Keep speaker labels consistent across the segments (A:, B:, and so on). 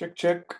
A: Check, check.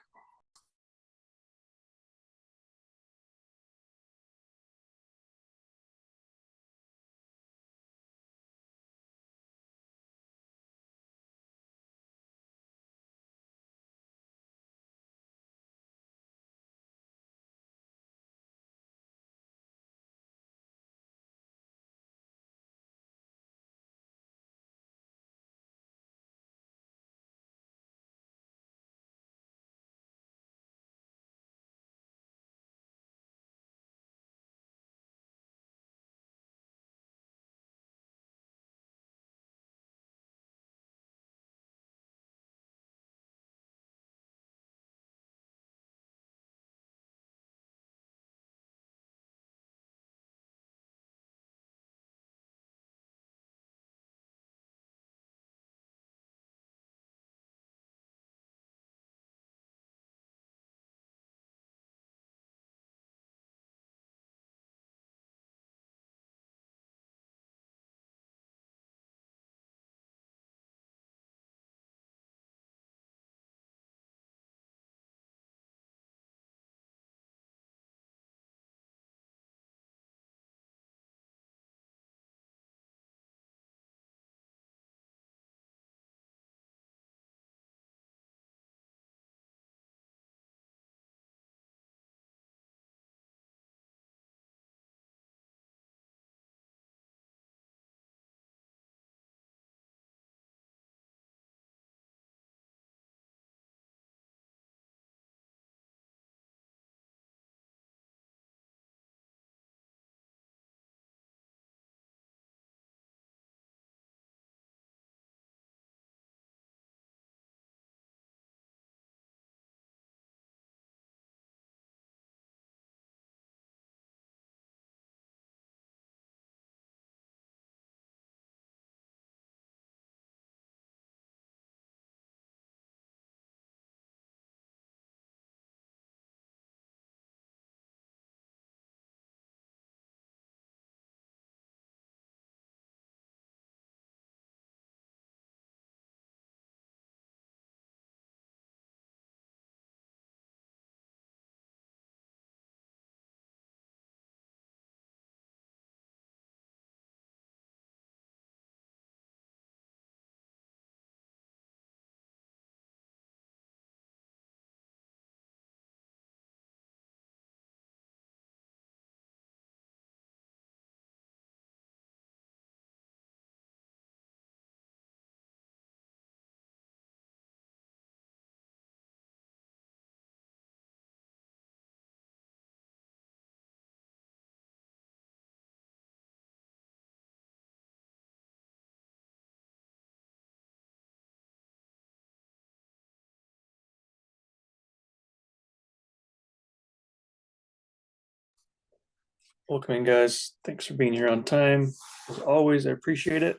A: Welcome in, guys. Thanks for being here on time. As always, I appreciate it.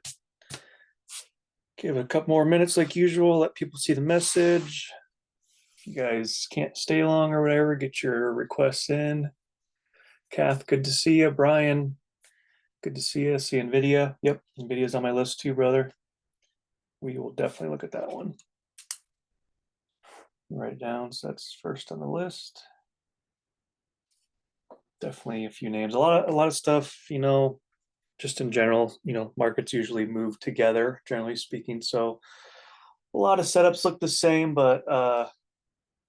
A: Give it a couple more minutes like usual, let people see the message. If you guys can't stay long or whatever, get your requests in. Kath, good to see you. Brian, good to see you. See NVIDIA. Yep, NVIDIA's on my list too, brother. We will definitely look at that one. Write it down, so that's first on the list. Definitely a few names. A lot of stuff, just in general, markets usually move together, generally speaking. So a lot of setups look the same, but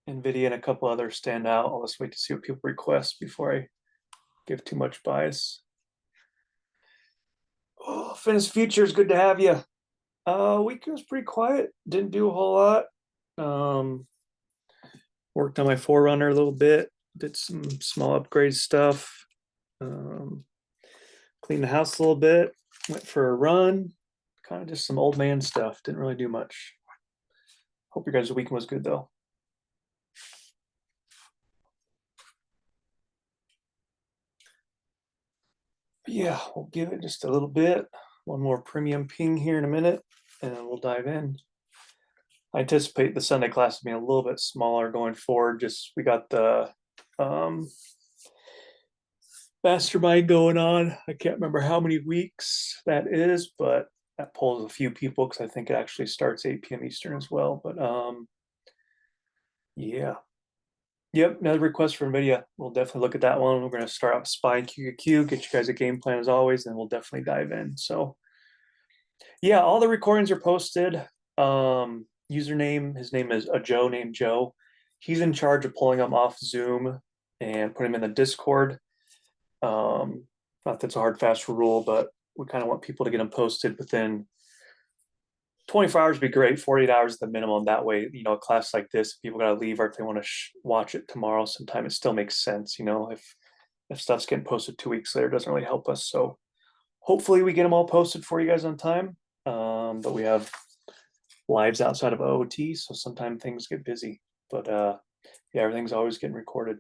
A: NVIDIA and a couple others stand out. I'll just wait to see what people request before I give too much bias. Oh, Finis Futures, good to have you. Week was pretty quiet. Didn't do a whole lot. Worked on my Forerunner a little bit. Did some small upgrade stuff. Cleaned the house a little bit. Went for a run. Kind of just some old man stuff. Didn't really do much. Hope your guys' weekend was good though. Yeah, we'll give it just a little bit. One more premium ping here in a minute, and then we'll dive in. I anticipate the Sunday class being a little bit smaller going forward. Just we got the mastermind going on. I can't remember how many weeks that is, but that pulls a few people because I think it actually starts 8 p.m. Eastern as well. But Yeah. Yep, another request for NVIDIA. We'll definitely look at that one. We're going to start out SPY QQQ, get you guys a game plan as always, and we'll definitely dive in. So, yeah, all the recordings are posted. Username, his name is a Joe named Joe. He's in charge of pulling them off Zoom and putting them in the Discord. Not that's a hard, fast rule, but we kind of want people to get them posted within 24 hours would be great, 48 hours at the minimum. That way, a class like this, people got to leave or if they want to watch it tomorrow, sometime it still makes sense. If stuff's getting posted 2 weeks later, it doesn't really help us. So hopefully we get them all posted for you guys on time. But we have lives outside of OOT, so sometimes things get busy. But yeah, everything's always getting recorded.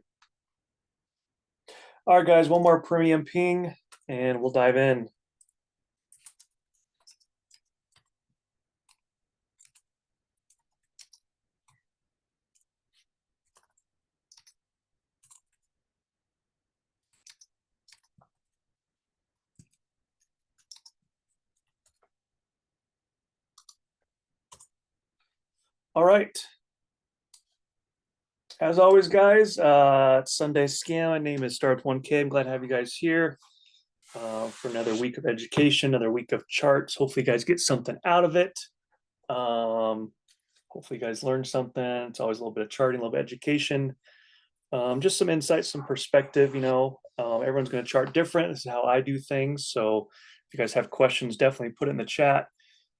A: All right, guys, one more premium ping and we'll dive in. All right. As always, guys, it's Sunday Scam. My name is StartedWith. I'm glad to have you guys here for another week of education, another week of charts. Hopefully, you guys get something out of it. Hopefully, you guys learn something. It's always a little bit of charting, a little bit of education. Just some insights, some perspective. Everyone's going to chart different. This is how I do things. So if you guys have questions, definitely put it in the chat.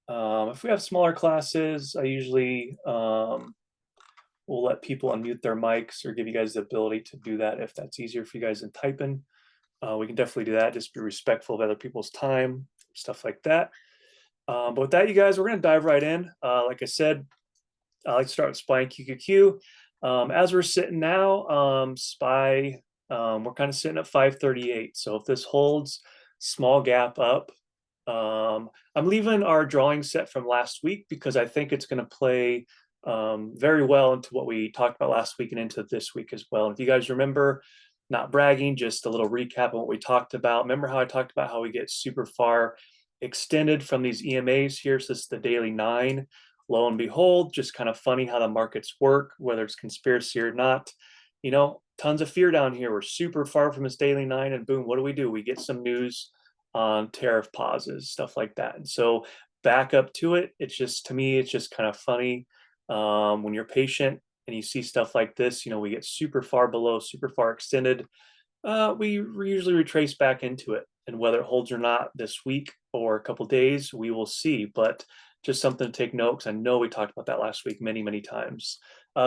A: If we have smaller classes, I usually we'll let people unmute their mics or give you guys the ability to do that if that's easier for you guys than typing. We can definitely do that. Just be respectful of other people's time, stuff like that. But with that, you guys, we're going to dive right in. Like I said, I like to start with SPY and QQQ. As we're sitting now, SPY, we're kind of sitting at 538. So if this holds, small gap up. I'm leaving our drawing set from last week because I think it's going to play very well into what we talked about last week and into this week as well. And if you guys remember, not bragging, just a little recap on what we talked about. Remember how I talked about how we get super far extended from these EMAs here? So this is the daily 9. Lo and behold, just kind of funny how the markets work, whether it's conspiracy or not. Tons of fear down here. We're super far from this daily 9, and boom, what do? We get some news on tariff pauses, stuff like that. And so back up to it. It's just, to me, it's just kind of funny when you're patient and you see stuff like this. We get super far below, super far extended. We usually retrace back into it, and whether it holds or not this week or a couple days, we will see. But just something to take note, because I know we talked about that last week many times.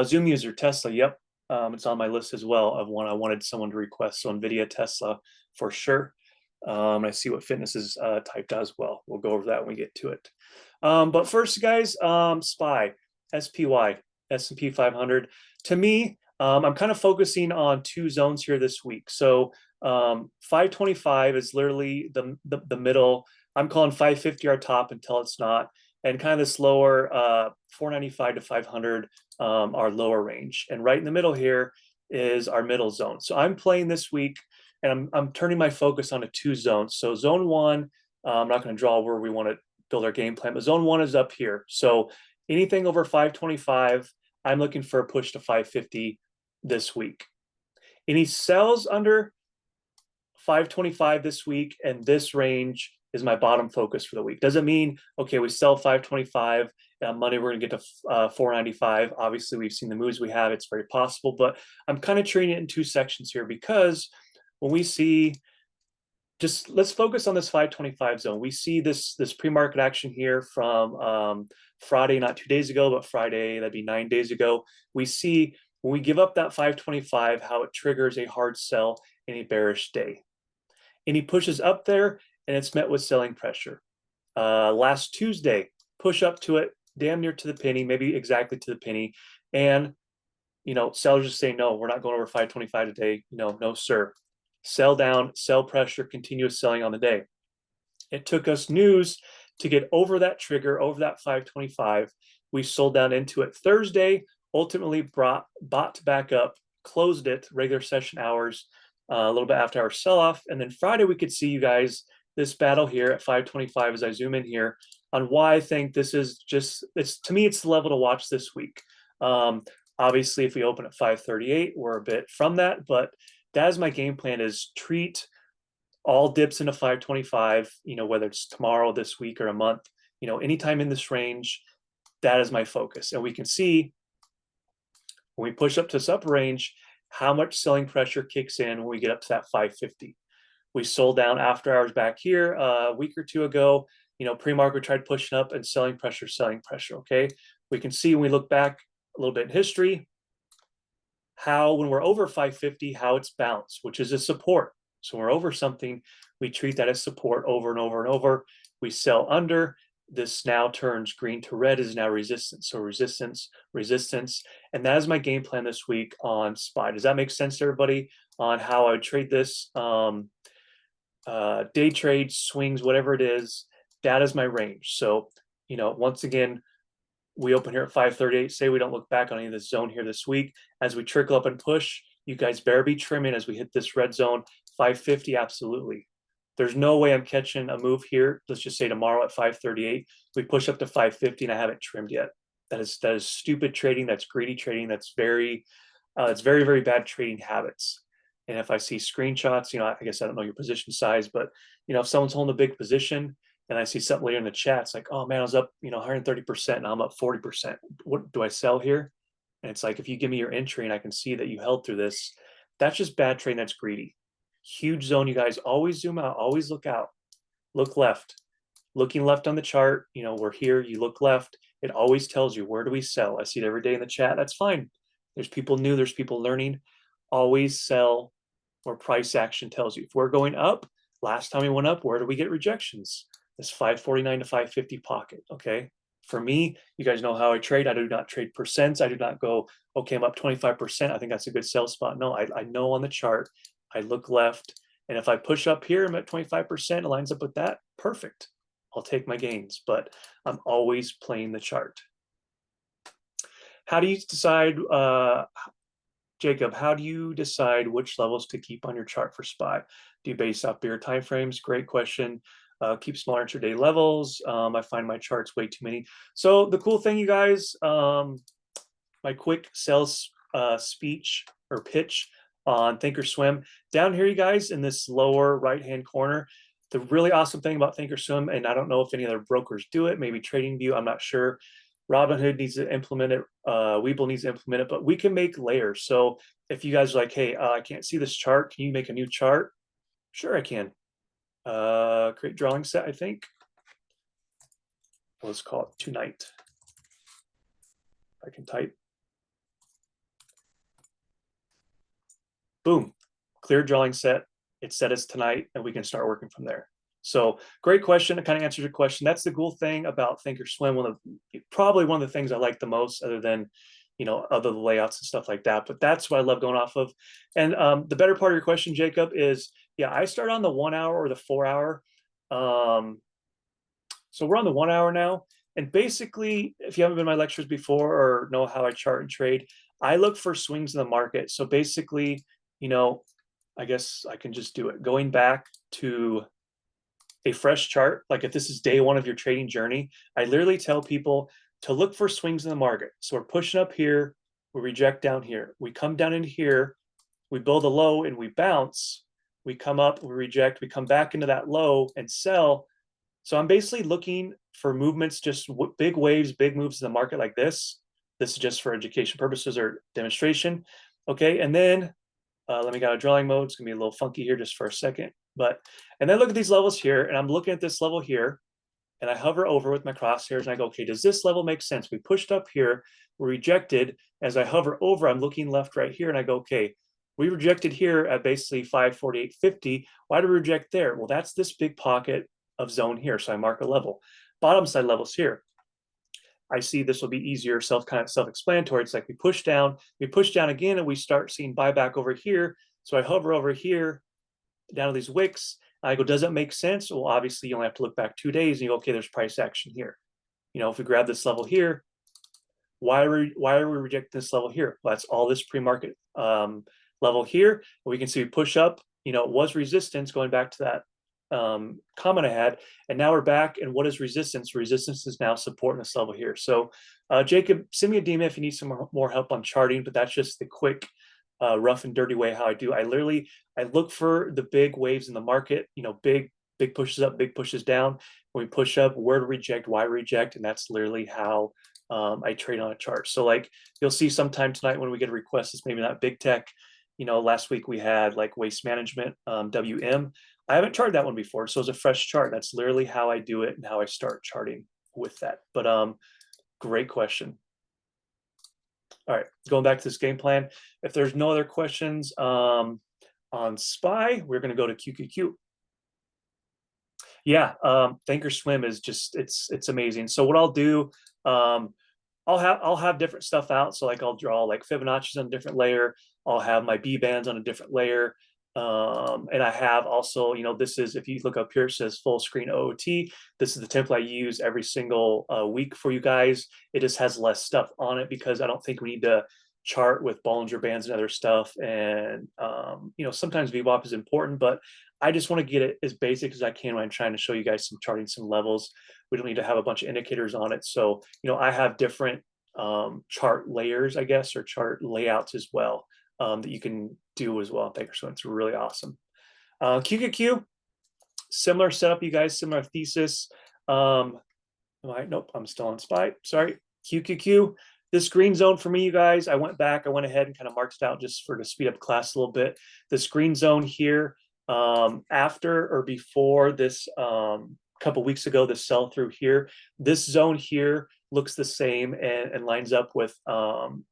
A: Zoom user Tesla, yep, it's on my list as well of one I wanted someone to request. So NVIDIA, Tesla for sure. I see what fitness is typed as well. We'll go over that when we get to it. But first, guys, SPY, SPY, S&P 500. To me, I'm kind of focusing on two zones here this week. So 525 is literally the middle. I'm calling 550 our top until it's not. And kind of this lower 495 to 500 our lower range. And right in the middle here is our middle zone. So I'm playing this week and I'm turning my focus onto two zones. So zone 1, I'm not going to draw where we want to build our game plan, but zone 1 is up here. So anything over 525, I'm looking for a push to 550 this week. Any sells under 525 this week, and this range is my bottom focus for the week. Doesn't mean, okay, we sell 525, Monday we're going to get to 495. Obviously, we've seen the moves we have. It's very possible, but I'm kind of treating it in two sections here because when we see, just let's focus on this 525 zone. We see this pre-market action here from Friday, not 2 days ago, but Friday, that'd be 9 days ago. We see when we give up that 525, how it triggers a hard sell in a bearish day. And he pushes up there and it's met with selling pressure. Last Tuesday, push up to it, damn near to the penny, maybe exactly to the penny. And, sellers just say, no, we're not going over 525 today. No, sir. Sell down, sell pressure, continuous selling on the day. It took us news to get over that trigger, over that 525. We sold down into it Thursday, ultimately bought back up, closed it, regular session hours, a little bit after our sell-off. And then Friday, we could see you guys this battle here at 525 as I zoom in here on why I think this is just, to me, it's the level to watch this week. Obviously, if we open at 538, we're a bit from that, but that is my game plan, is treat all dips into 525, whether it's tomorrow, this week, or a month, anytime in this range, that is my focus. And we can see when we push up to this upper range, how much selling pressure kicks in when we get up to that 550. We sold down after hours back here a week or two ago. Pre-market tried pushing up and selling pressure. Okay. We can see when we look back a little bit in history, how when we're over 550, how it's bounced, which is a support. So when we're over something, we treat that as support over and over and over. We sell under. This now turns green to red, is now resistance. So resistance, resistance. And that is my game plan this week on SPY. Does that make sense to everybody on how I would trade this? Day trade, swings, whatever it is, that is my range. So, once again, we open here at 538. Say we don't look back on any of this zone here this week. As we trickle up and push, you guys better be trimming as we hit this red zone. 550, absolutely. There's no way I'm catching a move here. Let's just say tomorrow at 538, we push up to 550 and I haven't trimmed yet. That is stupid trading. That's greedy trading. That's it's very, very bad trading habits. And if I see screenshots, I guess I don't know your position size, but if someone's holding a big position and I see something later in the chat, it's like, oh man, I was up, 130% and I'm up 40%. What do I sell here? And it's like, if you give me your entry and I can see that you held through this, that's just bad trading. That's greedy. Huge zone, you guys. Always zoom out. Always look out. Look left. Looking left on the chart, we're here. You look left. It always tells you, where do we sell? I see it every day in the chat. That's fine. There's people new. There's people learning. Always sell where price action tells you. If we're going up, last time we went up, where do we get rejections? This 549 to 550 pocket, okay? For me, you guys know how I trade. I do not trade percents. I do not go, okay, I'm up 25%. I think that's a good sell spot. No, I know on the chart. I look left. And if I push up here, I'm at 25%. It lines up with that. Perfect. I'll take my gains. But I'm always playing the chart. How do you decide, Jacob, how do you decide which levels to keep on your chart for SPY? Do you base off bigger time frames? Great question. Keep smaller intraday levels. I find my charts way too many. So the cool thing, you guys, my quick sales speech or pitch on Thinkorswim. Down here, you guys, in this lower right-hand corner, the really awesome thing about Thinkorswim, and I don't know if any other brokers do it, maybe TradingView, I'm not sure. Robinhood needs to implement it. Webull needs to implement it, but we can make layers. So if you guys are like, hey, I can't see this chart, can you make a new chart? Sure, I can. Create drawing set, I think. Let's call it tonight. I can type. Boom, clear drawing set. It's set as tonight, and we can start working from there. So great question. It kind of answers your question. That's the cool thing about Thinkorswim. Probably one of the things I like the most, other than, other layouts and stuff like that. But that's what I love going off of. And the better part of your question, Jacob, is, yeah, I start on the 1 hour or the 4 hour. So we're on the 1 hour now. And basically, if you haven't been to my lectures before or know how I chart and trade, I look for swings in the market. So basically, I guess I can just do it. Going back to a fresh chart, like if this is day one of your trading journey, I literally tell people to look for swings in the market. So we're pushing up here, we reject down here. We come down into here, we build a low and we bounce. We come up, we reject, we come back into that low and sell. So I'm basically looking for movements, just big waves, big moves in the market like this. This is just for education purposes or demonstration. Okay, and then let me go to drawing mode. It's gonna be a little funky here just for a second. And then look at these levels here, and I'm looking at this level here, and I hover over with my crosshairs, and I go, okay, does this level make sense? We pushed up here, we rejected. As I hover over, I'm looking left right here, and I go, okay, we rejected here at basically 548.50. Why did we reject there? Well, that's this big pocket of zone here, so I mark a level. Bottom side levels here. I see this will be easier, kind of self-explanatory. It's like we push down again, and we start seeing buyback over here. So I hover over here, down to these wicks. I go, does it make sense? Well, obviously you only have to look back 2 days and you go, okay, there's price action here. If we grab this level here, why are we rejecting this level here? Well, that's all this pre-market level here. We can see we push up, it was resistance going back to that comment I had. And now we're back. And what is resistance? Resistance is now support in this level here. So Jacob, send me a DM if you need some more help on charting, but that's just the quick rough and dirty way how I do. I look for the big waves in the market, big pushes up, big pushes down. When we push up, where to reject, why reject, and that's literally how I trade on a chart. So like you'll see sometime tonight when we get a request, it's maybe not big tech. Last week we had like waste management, WM. I haven't charted that one before, so it's a fresh chart. That's literally how I do it and how I start charting with that. But great question. All right, going back to this game plan. If there's no other questions on SPY, we're going to go to QQQ. Yeah, Thinkorswim is just it's amazing. So what I'll do, I'll have different stuff out. So like I'll draw like Fibonacci's on a different layer. I'll have my B bands on a different layer. And I have also, this is, if you look up here, it says full screen OOT. This is the template I use every single week for you guys. It just has less stuff on it because I don't think we need to chart with Bollinger Bands and other stuff. And, sometimes VWAP is important, but I just want to get it as basic as I can when I'm trying to show you guys some charting, some levels. We don't need to have a bunch of indicators on it. So, I have different chart layers, I guess, or chart layouts as well that you can do as well. Thank you. So it's really awesome. QQQ, similar setup, you guys, similar thesis. Nope, I'm still on SPY. Sorry. QQQ, this green zone for me, you guys, I went ahead and kind of marked it out just to speed up class a little bit. This green zone here, after or before this couple weeks ago, the sell through here, this zone here looks the same and lines up with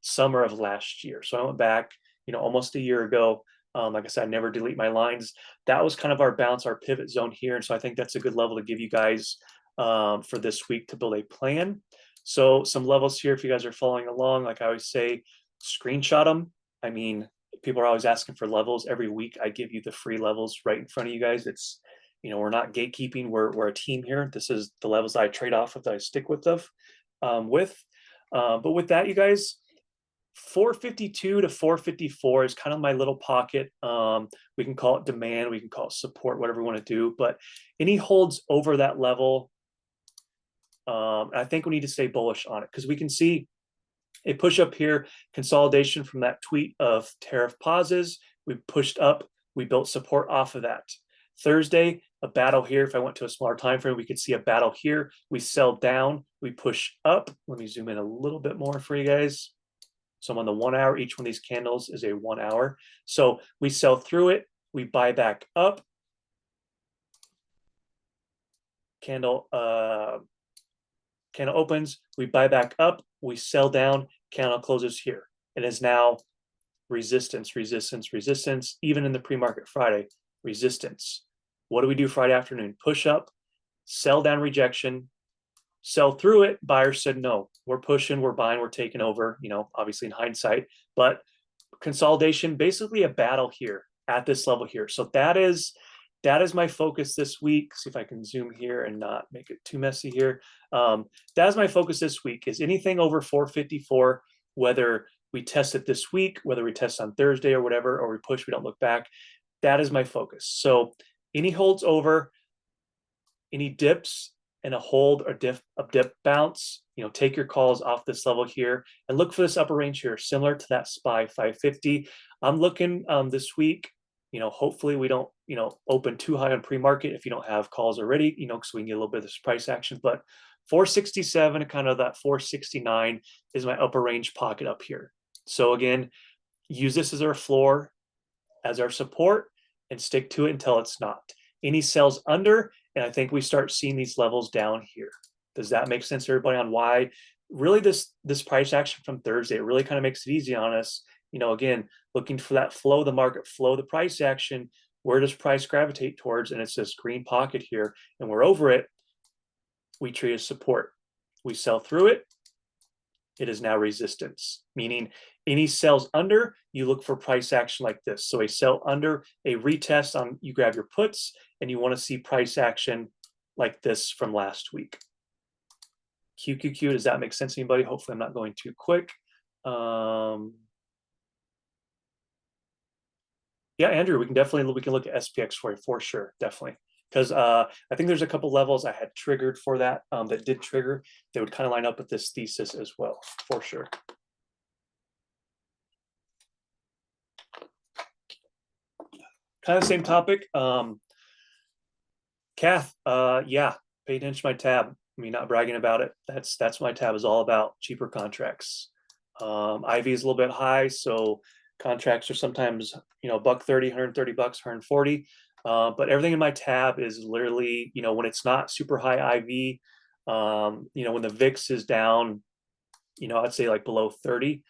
A: summer of last year. So I went back, almost a year ago. Like I said, I never delete my lines. That was kind of our bounce, our pivot zone here. And so I think that's a good level to give you guys for this week to build a plan. So some levels here, if you guys are following along, like I always say, screenshot them. I mean, people are always asking for levels. Every week I give you the free levels right in front of you guys. It's, we're not gatekeeping. We're a team here. This is the levels I trade off of that I stick with but with that, you guys, 452 to 454 is kind of my little pocket. We can call it demand, we can call it support, whatever we want to do, but any holds over that level, I think we need to stay bullish on it because we can see a push up here, consolidation from that tweet of tariff pauses. We pushed up, we built support off of that. Thursday, a battle here. If I went to a smaller time frame, we could see a battle here. We sell down, we push up. Let me zoom in a little bit more for you guys. So I'm on the 1 hour. Each one of these candles is a 1 hour. So we sell through it, we buy back up. Candle opens, we buy back up, we sell down, candle closes here. It is now resistance, resistance, resistance. Even in the pre-market Friday, resistance. What do we do Friday afternoon? Push up, sell down, rejection, sell through it. Buyers said, no, we're pushing, we're buying, we're taking over, obviously in hindsight, but consolidation, basically a battle here at this level here. So that is my focus this week. See if I can zoom here and not make it too messy here. That is my focus this week, is anything over 454, whether we test it this week, whether we test on Thursday or whatever, or we push, we don't look back. That is my focus. So any holds over, any dips and a hold or dip bounce, take your calls off this level here and look for this upper range here, similar to that SPY 550. I'm looking this week, hopefully we don't, open too high on pre-market if you don't have calls already, because we can get a little bit of this price action, but 467 and kind of that 469 is my upper range pocket up here. So again, use this as our floor, as our support, and stick to it until it's not. Any sells under, and I think we start seeing these levels down here. Does that make sense to everybody on why really this price action from Thursday, it really kind of makes it easy on us? Again, looking for that flow of the market, flow of the price action. Where does price gravitate towards? And it's this green pocket here, and we're over it. We treat as support. We sell through it. It is now resistance, meaning any sells under, you look for price action like this. So a sell under, a retest on, you grab your puts, and you want to see price action like this from last week. QQQ, does that make sense to anybody? Hopefully I'm not going too quick. Yeah, Andrew, we can look at SPX for you, for sure, definitely. because I think there's a couple levels I had triggered for that that did trigger. They would kind of line up with this thesis as well, for sure. Kind of same topic. Kath, yeah, pay attention to my tab. I mean, not bragging about it. That's what my tab is all about. Cheaper contracts. IV is a little bit high, so contracts are sometimes $130, $130, 140. But everything in my tab is literally, when it's not super high IV, when the VIX is down, I'd say like below 30,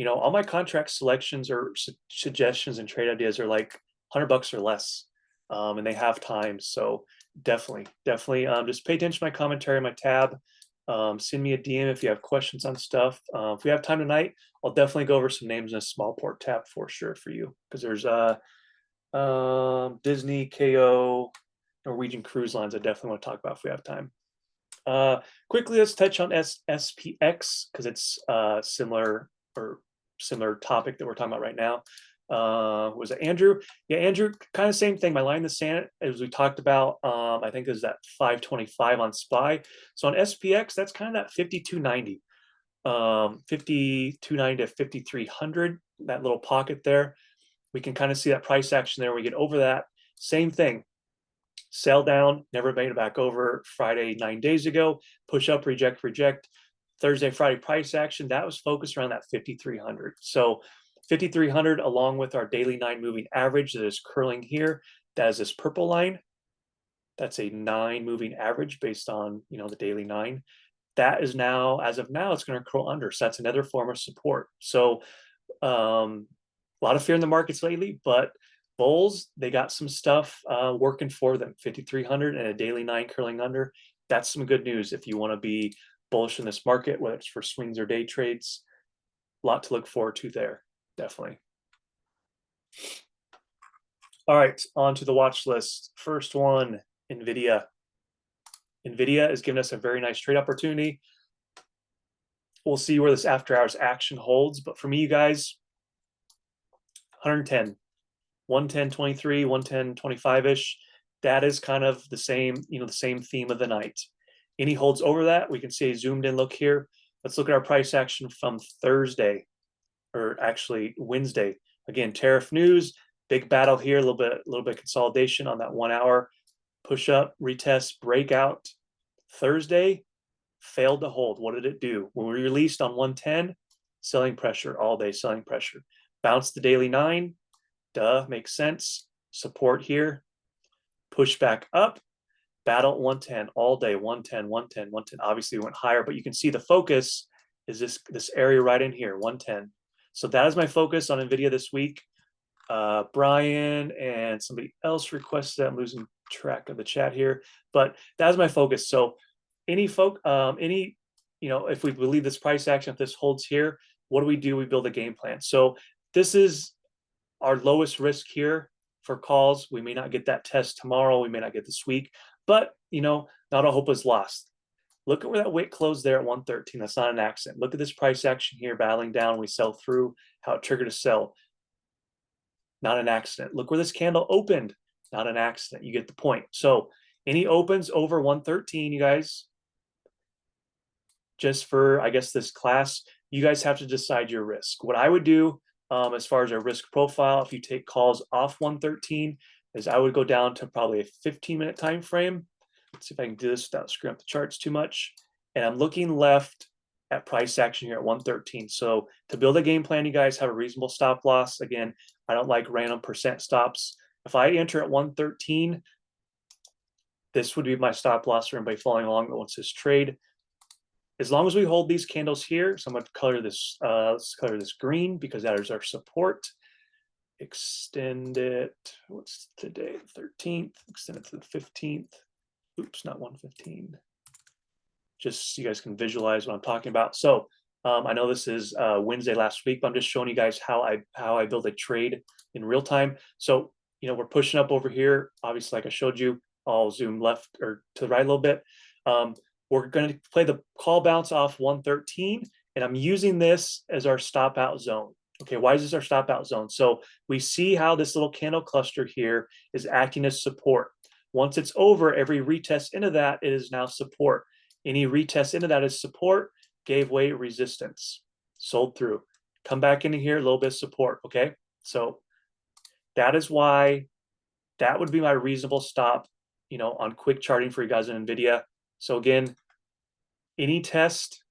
A: all my contract selections or suggestions and trade ideas are like $100 or less. And they have time. So definitely, just pay attention to my commentary on my tab. Send me a DM if you have questions on stuff. If we have time tonight, I'll definitely go over some names in a small port tab for sure for you, because there's Disney, KO, Norwegian Cruise Lines I definitely want to talk about if we have time. Quickly, let's touch on SPX because it's similar topic that we're talking about right now. Was it Andrew? Yeah, Andrew, kind of same thing. My line in the sand, as we talked about, I think is that 525 on SPY. So on SPX, that's kind of that 5290. 5290 to 5300, that little pocket there. We can kind of see that price action there. We get over that. Same thing. Sell down, never made it back over. Friday, 9 days ago, push up, reject, reject. Thursday, Friday price action, that was focused around that 5,300. So 5,300 along with our daily 9 moving average that is curling here. That is this purple line. That's a 9 moving average based on, the daily 9. That is now, as of now, it's going to curl under. So that's another form of support. So a lot of fear in the markets lately, but bulls, they got some stuff working for them. 5,300 and a daily 9 curling under. That's some good news if you want to be bullish in this market, whether it's for swings or day trades. A lot to look forward to there, definitely. All right, on to the watch list. First one, NVIDIA. NVIDIA is giving us a very nice trade opportunity. We'll see where this after hours action holds, but for me, you guys, 110. 110.23, 110.25-ish. That is kind of the same, the same theme of the night. Any holds over that, we can see a zoomed in look here. Let's look at our price action from Thursday, or actually Wednesday. Again, tariff news, big battle here, a little bit consolidation on that 1 hour. Push up, retest, breakout. Thursday, failed to hold. What did it do? When we released on 110, selling pressure all day, selling pressure. Bounced the daily 9. Duh, makes sense. Support here. Push back up. Battle 110 all day. 110, 110, 110. Obviously, we went higher, but you can see the focus is this area right in here, 110. So that is my focus on NVIDIA this week. Brian and somebody else requested that. I'm losing track of the chat here, but that's my focus. So if we believe this price action, if this holds here, what do? We build a game plan. So this is our lowest risk here for calls. We may not get that test tomorrow. We may not get this week, but not all hope is lost. Look at where that wick closed there at 113. That's not an accident. Look at this price action here, battling down. We sell through, how it triggered a sell. Not an accident. Look where this candle opened. Not an accident. You get the point. So any opens over 113, you guys, just for, I guess, this class, you guys have to decide your risk. What I would do as far as a risk profile, if you take calls off 113, is I would go down to probably a 15-minute time frame. Let's see if I can do this without screwing up the charts too much. And I'm looking left at price action here at 113. So to build a game plan, you guys have a reasonable stop loss. Again, I don't like random percent stops. If I enter at 113, this would be my stop loss for anybody following along that wants this trade. As long as we hold these candles here, so I'm going to color this, let's color this green because that is our support. Extend it, what's today, 13th, extend it to the 15th. Oops, not 115. Just so you guys can visualize what I'm talking about. So I know this is Wednesday last week, but I'm just showing you guys how I build a trade in real time. So, we're pushing up over here. Obviously, like I showed you, I'll zoom left or to the right a little bit. We're going to play the call bounce off 113, and I'm using this as our stop out zone. Okay, why is this our stop out zone? So we see how this little candle cluster here is acting as support. Once it's over, every retest into that, it is now support. Any retest into that is support, gave way resistance, sold through. Come back into here, a little bit of support, okay? So that is why that would be my reasonable stop, on quick charting for you guys in NVIDIA. So again, any test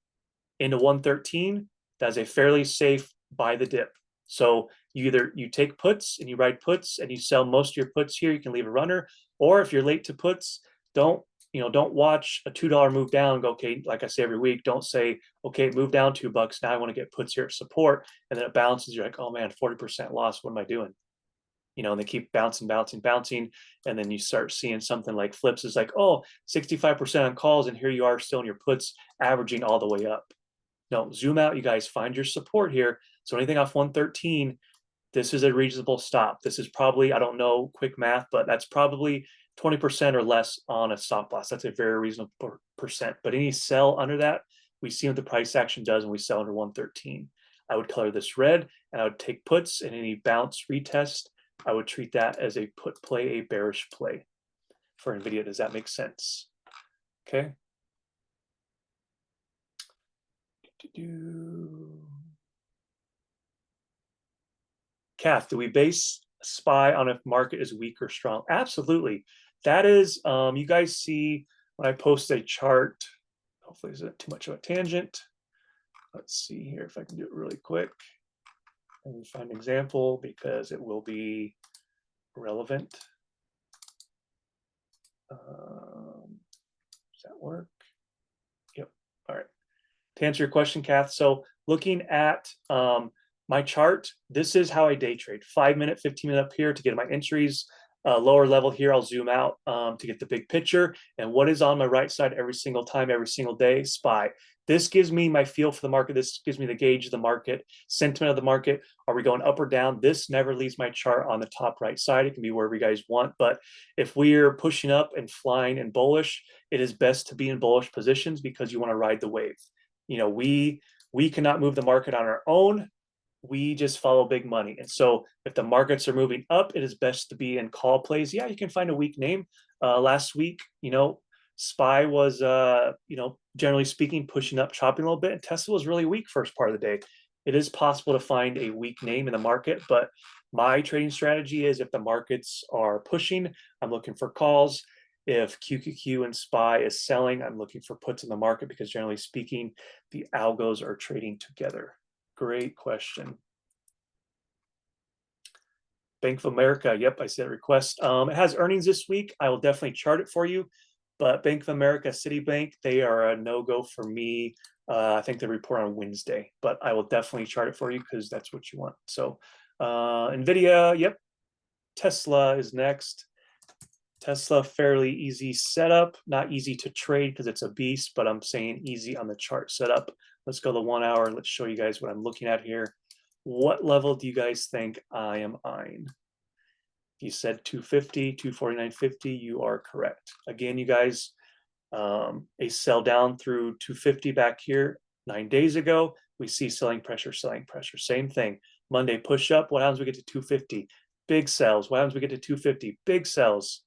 A: into 113, that's a fairly safe buy the dip. So you take puts and you ride puts and you sell most of your puts here. You can leave a runner, or if you're late to puts, don't watch a $2 move down and go, okay, like I say every week, don't say, okay, move down $2. Now I want to get puts here at support, and then it bounces. You're like, oh man, 40% loss. What am I doing? And they keep bouncing, and then you start seeing something like flips is like, oh, 65% on calls, and here you are still in your puts, averaging all the way up. No, zoom out, you guys, find your support here. So anything off 113, this is a reasonable stop. This is probably, I don't know quick math, but that's probably 20% or less on a stop loss. That's a very reasonable percent. But any sell under that, we see what the price action does when we sell under 113. I would color this red, and I would take puts, and any bounce retest, I would treat that as a put play, a bearish play for NVIDIA. Does that make sense? Okay. Kath, do we base SPY on if market is weak or strong? Absolutely. That is, you guys see when I post a chart, hopefully it's not too much of a tangent. Let's see here if I can do it really quick and find an example because it will be relevant. Does that work? Yep. All right. To answer your question, Kath, so looking at my chart, this is how I day trade. 5 minute, 15 minute up here to get my entries. Lower level here, I'll zoom out to get the big picture. And what is on my right side every single time, every single day? SPY. This gives me my feel for the market. This gives me the gauge of the market, sentiment of the market. Are we going up or down? This never leaves my chart on the top right side. It can be wherever you guys want. But if we're pushing up and flying and bullish, it is best to be in bullish positions because you want to ride the wave. We cannot move the market on our own. We just follow big money. And so if the markets are moving up, it is best to be in call plays. Yeah, you can find a weak name. Last week, SPY was, generally speaking, pushing up, chopping a little bit. And Tesla was really weak first part of the day. It is possible to find a weak name in the market, but my trading strategy is if the markets are pushing, I'm looking for calls. If QQQ and SPY is selling, I'm looking for puts in the market because generally speaking, the algos are trading together. Great question. Bank of America. Yep, I see that request. It has earnings this week. I will definitely chart it for you. But Bank of America, Citibank, they are a no-go for me. I think they report on Wednesday, but I will definitely chart it for you because that's what you want. So NVIDIA, yep. Tesla is next. Tesla, fairly easy setup. Not easy to trade because it's a beast, but I'm saying easy on the chart setup. Let's go to 1 hour. Let's show you guys what I'm looking at here. What level do you guys think I am eyeing? You said 250, 249.50. You are correct. Again, you guys, a sell down through 250 back here 9 days ago. We see selling pressure, same thing. Monday push up. What happens? We get to 250. Big sells. What happens? We get to 250. Big sells.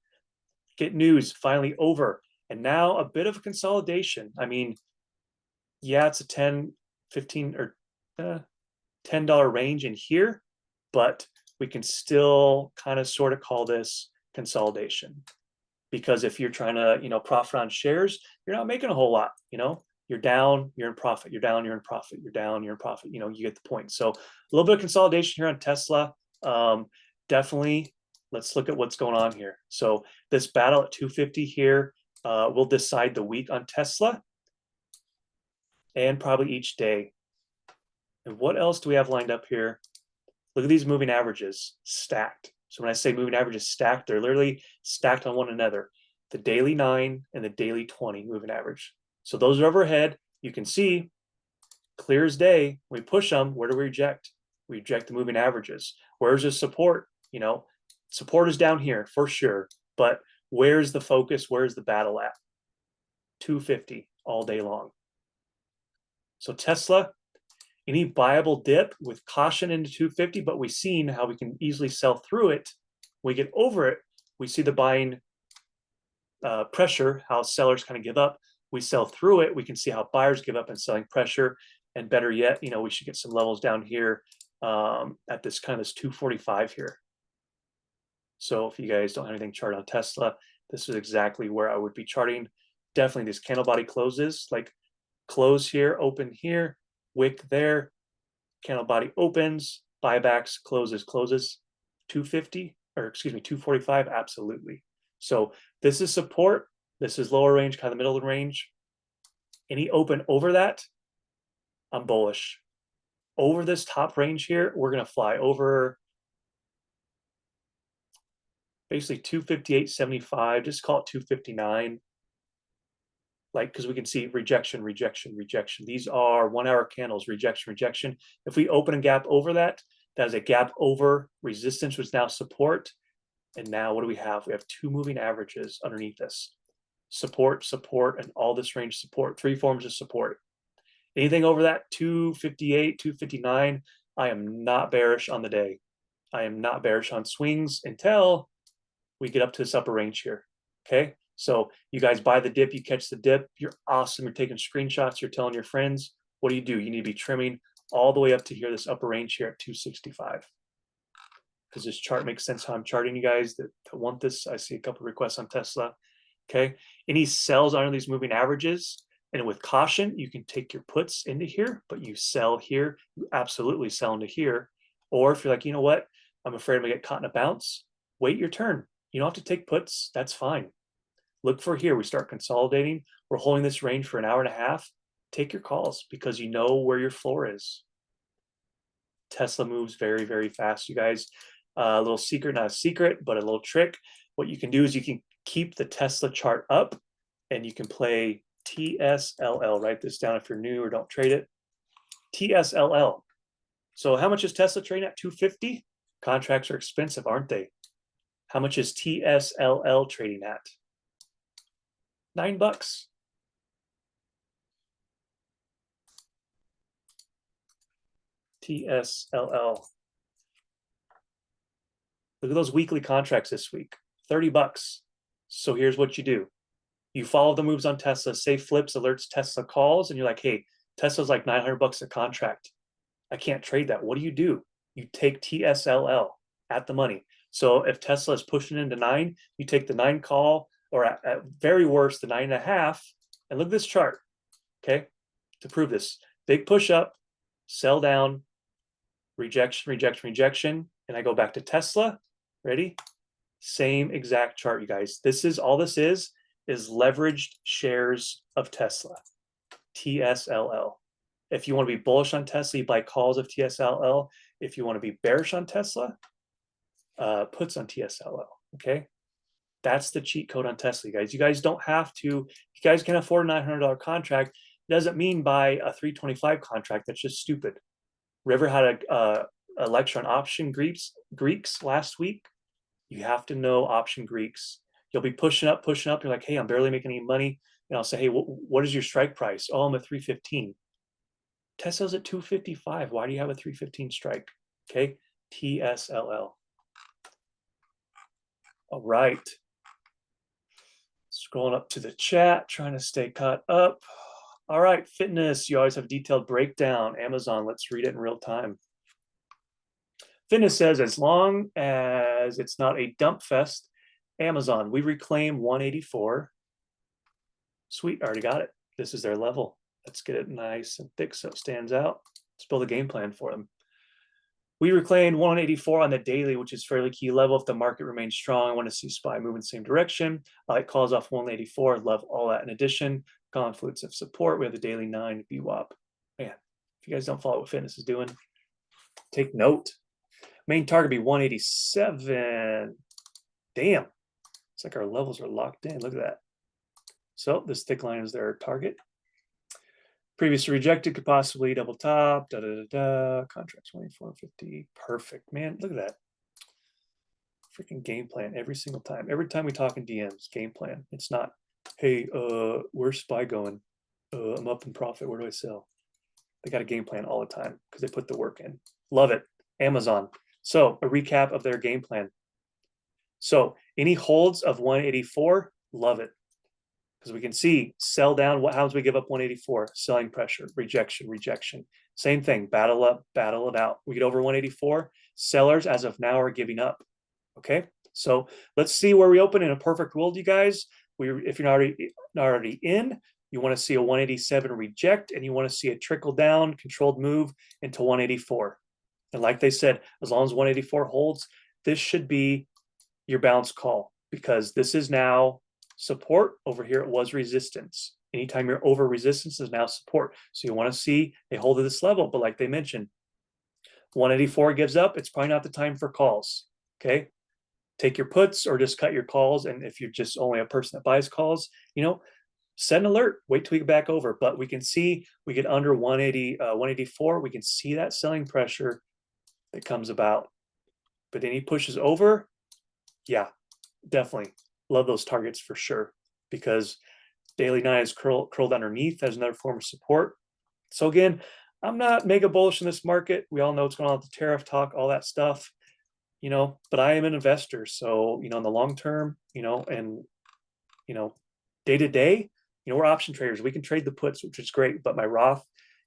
A: Get news finally over. And now a bit of a consolidation. I mean, yeah, it's a 10, 15 or $10 range in here, but we can still kind of sort of call this consolidation because if you're trying to, profit on shares, you're not making a whole lot, you're down, you're in profit, you're down, you're in profit, you're down, you're in profit, you get the point. So a little bit of consolidation here on Tesla. Definitely let's look at what's going on here. So this battle at 250 here will decide the week on Tesla and probably each day. And what else do we have lined up here? Look at these moving averages stacked. So when I say moving averages stacked, they're literally stacked on one another. The daily 9 and the daily 20 moving average. So those are overhead. You can see clear as day. When we push them, where do we reject? We reject the moving averages. Where's the support? Support is down here for sure. But where's the focus? Where's the battle at? 250 all day long. So Tesla, any viable dip with caution into 250, but we've seen how we can easily sell through it. We get over it, we see the buying pressure, how sellers kind of give up. We sell through it. We can see how buyers give up and selling pressure. And better yet, you know, we should get some levels down here at this kind of this 245 here. So if you guys don't have anything charted on Tesla, this is exactly where I would be charting. Definitely these candle body closes, like close here, open here, wick there, candle body opens, buybacks, closes, 250, or excuse me, 245, absolutely. So this is support, this is lower range, kind of the middle of the range. Any open over that, I'm bullish. Over this top range here, we're gonna fly over basically 258.75, just call it 259. Like, because we can see rejection, rejection, rejection. These are 1 hour candles, rejection, rejection. If we open a gap over that, that is a gap over resistance, which is now support. And now what do we have? We have 2 moving averages underneath this. Support, support, and all this range support, 3 forms of support. Anything over that 258, 259, I am not bearish on the day. I am not bearish on swings until we get up to this upper range here, okay? So you guys buy the dip, you catch the dip, you're awesome, you're taking screenshots, you're telling your friends. What do? You need to be trimming all the way up to here, this upper range here at 265. Because this chart makes sense how I'm charting you guys that want this. I see a couple of requests on Tesla, okay? Any sells under these moving averages, and with caution, you can take your puts into here, but you sell here, you absolutely sell into here. Or if you're like, you know what, I'm afraid I'm gonna get caught in a bounce, wait your turn. You don't have to take puts, that's fine. Look for here, we start consolidating. We're holding this range for an hour and a half. Take your calls because you know where your floor is. Tesla moves very, very fast, you guys. A little secret, not a secret, but a little trick. What you can do is you can keep the Tesla chart up and you can play TSLL. Write this down if you're new or don't trade it. TSLL. So how much is Tesla trading at? 250? Contracts are expensive, aren't they? How much is TSLL trading at? $9. TSLL. Look at those weekly contracts this week, $30. So here's what you do. You follow the moves on Tesla, say flips, alerts, Tesla calls, and you're like, hey, Tesla's like $900 a contract. I can't trade that. What do? You take TSLL at the money. So if Tesla is pushing into 9, you take the 9 call, or at very worst, the 9.5, and look at this chart, okay? To prove this, big push up, sell down, rejection, rejection, rejection, and I go back to Tesla. Ready? Same exact chart, you guys. This is all this is leveraged shares of Tesla, TSLL. If you want to be bullish on Tesla, you buy calls of TSLL. If you want to be bearish on Tesla, puts on TSLL, okay? That's the cheat code on Tesla, you guys. You guys don't have to, you guys can afford a $900 contract. It doesn't mean buy a $325 contract. That's just stupid. River had a lecture on option Greeks last week. You have to know option Greeks. You'll be pushing up. You're like, hey, I'm barely making any money. And I'll say, hey, what is your strike price? Oh, I'm at 315. Tesla's at 255. Why do you have a 315 strike? Okay, TSLL. All right. Scrolling up to the chat, trying to stay caught up. All right, fitness, you always have detailed breakdown. Amazon, let's read it in real time. Fitness says, as long as it's not a dump fest, Amazon, we reclaim 184. Sweet, already got it. This is their level. Let's get it nice and thick so it stands out. Let's build a game plan for them. We reclaimed 184 on the daily, which is fairly key level. If the market remains strong, I want to see SPY move in the same direction. It calls off 184. Love all that. In addition, confluence of support. We have the daily 9 VWAP. Man, if you guys don't follow what fitness is doing, take note. Main target be 187. Damn. It's like our levels are locked in. Look at that. So this thick line is their target. Previously rejected, could possibly double top, contracts 2450. Perfect, man. Look at that. Freaking game plan every single time. Every time we talk in DMs, game plan. It's not, hey, where's SPY going? I'm up in profit. Where do I sell? They got a game plan all the time because they put the work in. Love it. Amazon. So a recap of their game plan. So any holds of 184, Love it. Because we can see sell down. What happens? We give up 184, selling pressure, rejection, rejection. Same thing, battle up, battle it out. We get over 184. Sellers, as of now, are giving up. Okay, so let's see where we open in a perfect world, you guys. If you're not already in, you want to see a 187 reject, and you want to see a trickle down, controlled move into 184. And like they said, as long as 184 holds, this should be your bounce call, because this is now support. Over here it was resistance. Anytime you're over resistance is now support. So you want to see a hold of this level, but like they mentioned, 184 gives up, it's probably not the time for calls. Okay, take your puts or just cut your calls. And if you're just only a person that buys calls, set an alert, wait till we get back over. But we can see we get under 180, 184, we can see that selling pressure that comes about. But then he pushes over. Yeah, definitely love those targets for sure, because daily 9 is curled underneath as another form of support. So again, I'm not mega bullish in this market. We all know what's going on with the tariff talk, all that stuff, but I am an investor. So, in the long term, and, day to day, we're option traders. We can trade the puts, which is great, but my Roth,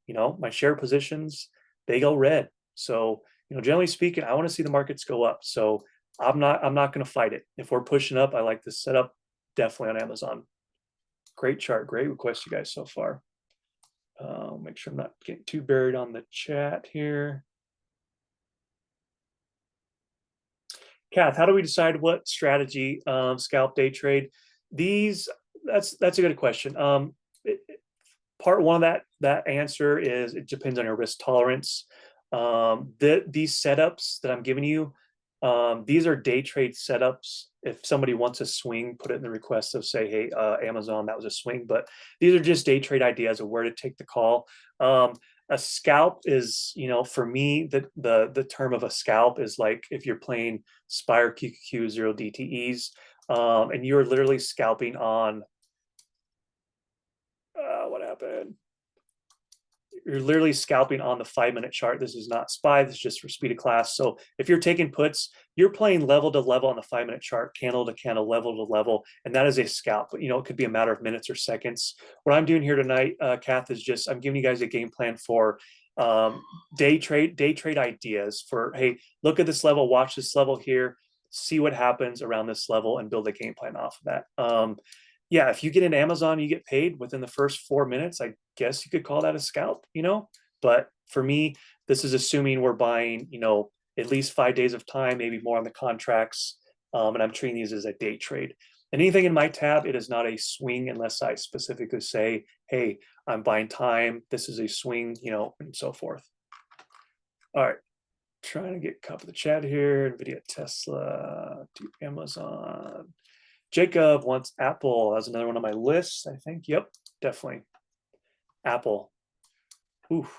A: my share positions, they go red. So, generally speaking, I want to see the markets go up. So I'm not going to fight it. If we're pushing up, I like this setup definitely on Amazon. Great chart, great request, you guys, so far. Make sure I'm not getting too buried on the chat here. Kath, how do we decide what strategy, scalp, day trade? That's a good question. Part one of that answer is it depends on your risk tolerance. These setups that I'm giving you, these are day trade setups. If somebody wants a swing, put it in the request of say, hey, Amazon, that was a swing. But these are just day trade ideas of where to take the call. A scalp is, for me, the term of a scalp is like if you're playing Spire QQQ 0 DTEs, and you're literally scalping on what happened? You're literally scalping on the 5-minute chart. This is not SPY. This is just for speed of class. So if you're taking puts, you're playing level to level on the 5-minute chart, candle to candle, level to level, and that is a scalp. But it could be a matter of minutes or seconds. What I'm doing here tonight, Kath, is just I'm giving you guys a game plan for day trade ideas. For hey, look at this level, watch this level here, see what happens around this level, and build a game plan off of that. Yeah, if you get in Amazon, you get paid within the first 4 minutes. I guess you could call that a scalp, But for me, this is assuming we're buying, at least 5 days of time, maybe more on the contracts. And I'm treating these as a day trade. Anything in my tab, it is not a swing unless I specifically say, hey, I'm buying time. This is a swing, and so forth. All right. Trying to get top of the chat here. NVIDIA, Tesla, to Amazon. Jacob wants Apple. That's another one on my list, I think. Yep, definitely. Apple. Oof.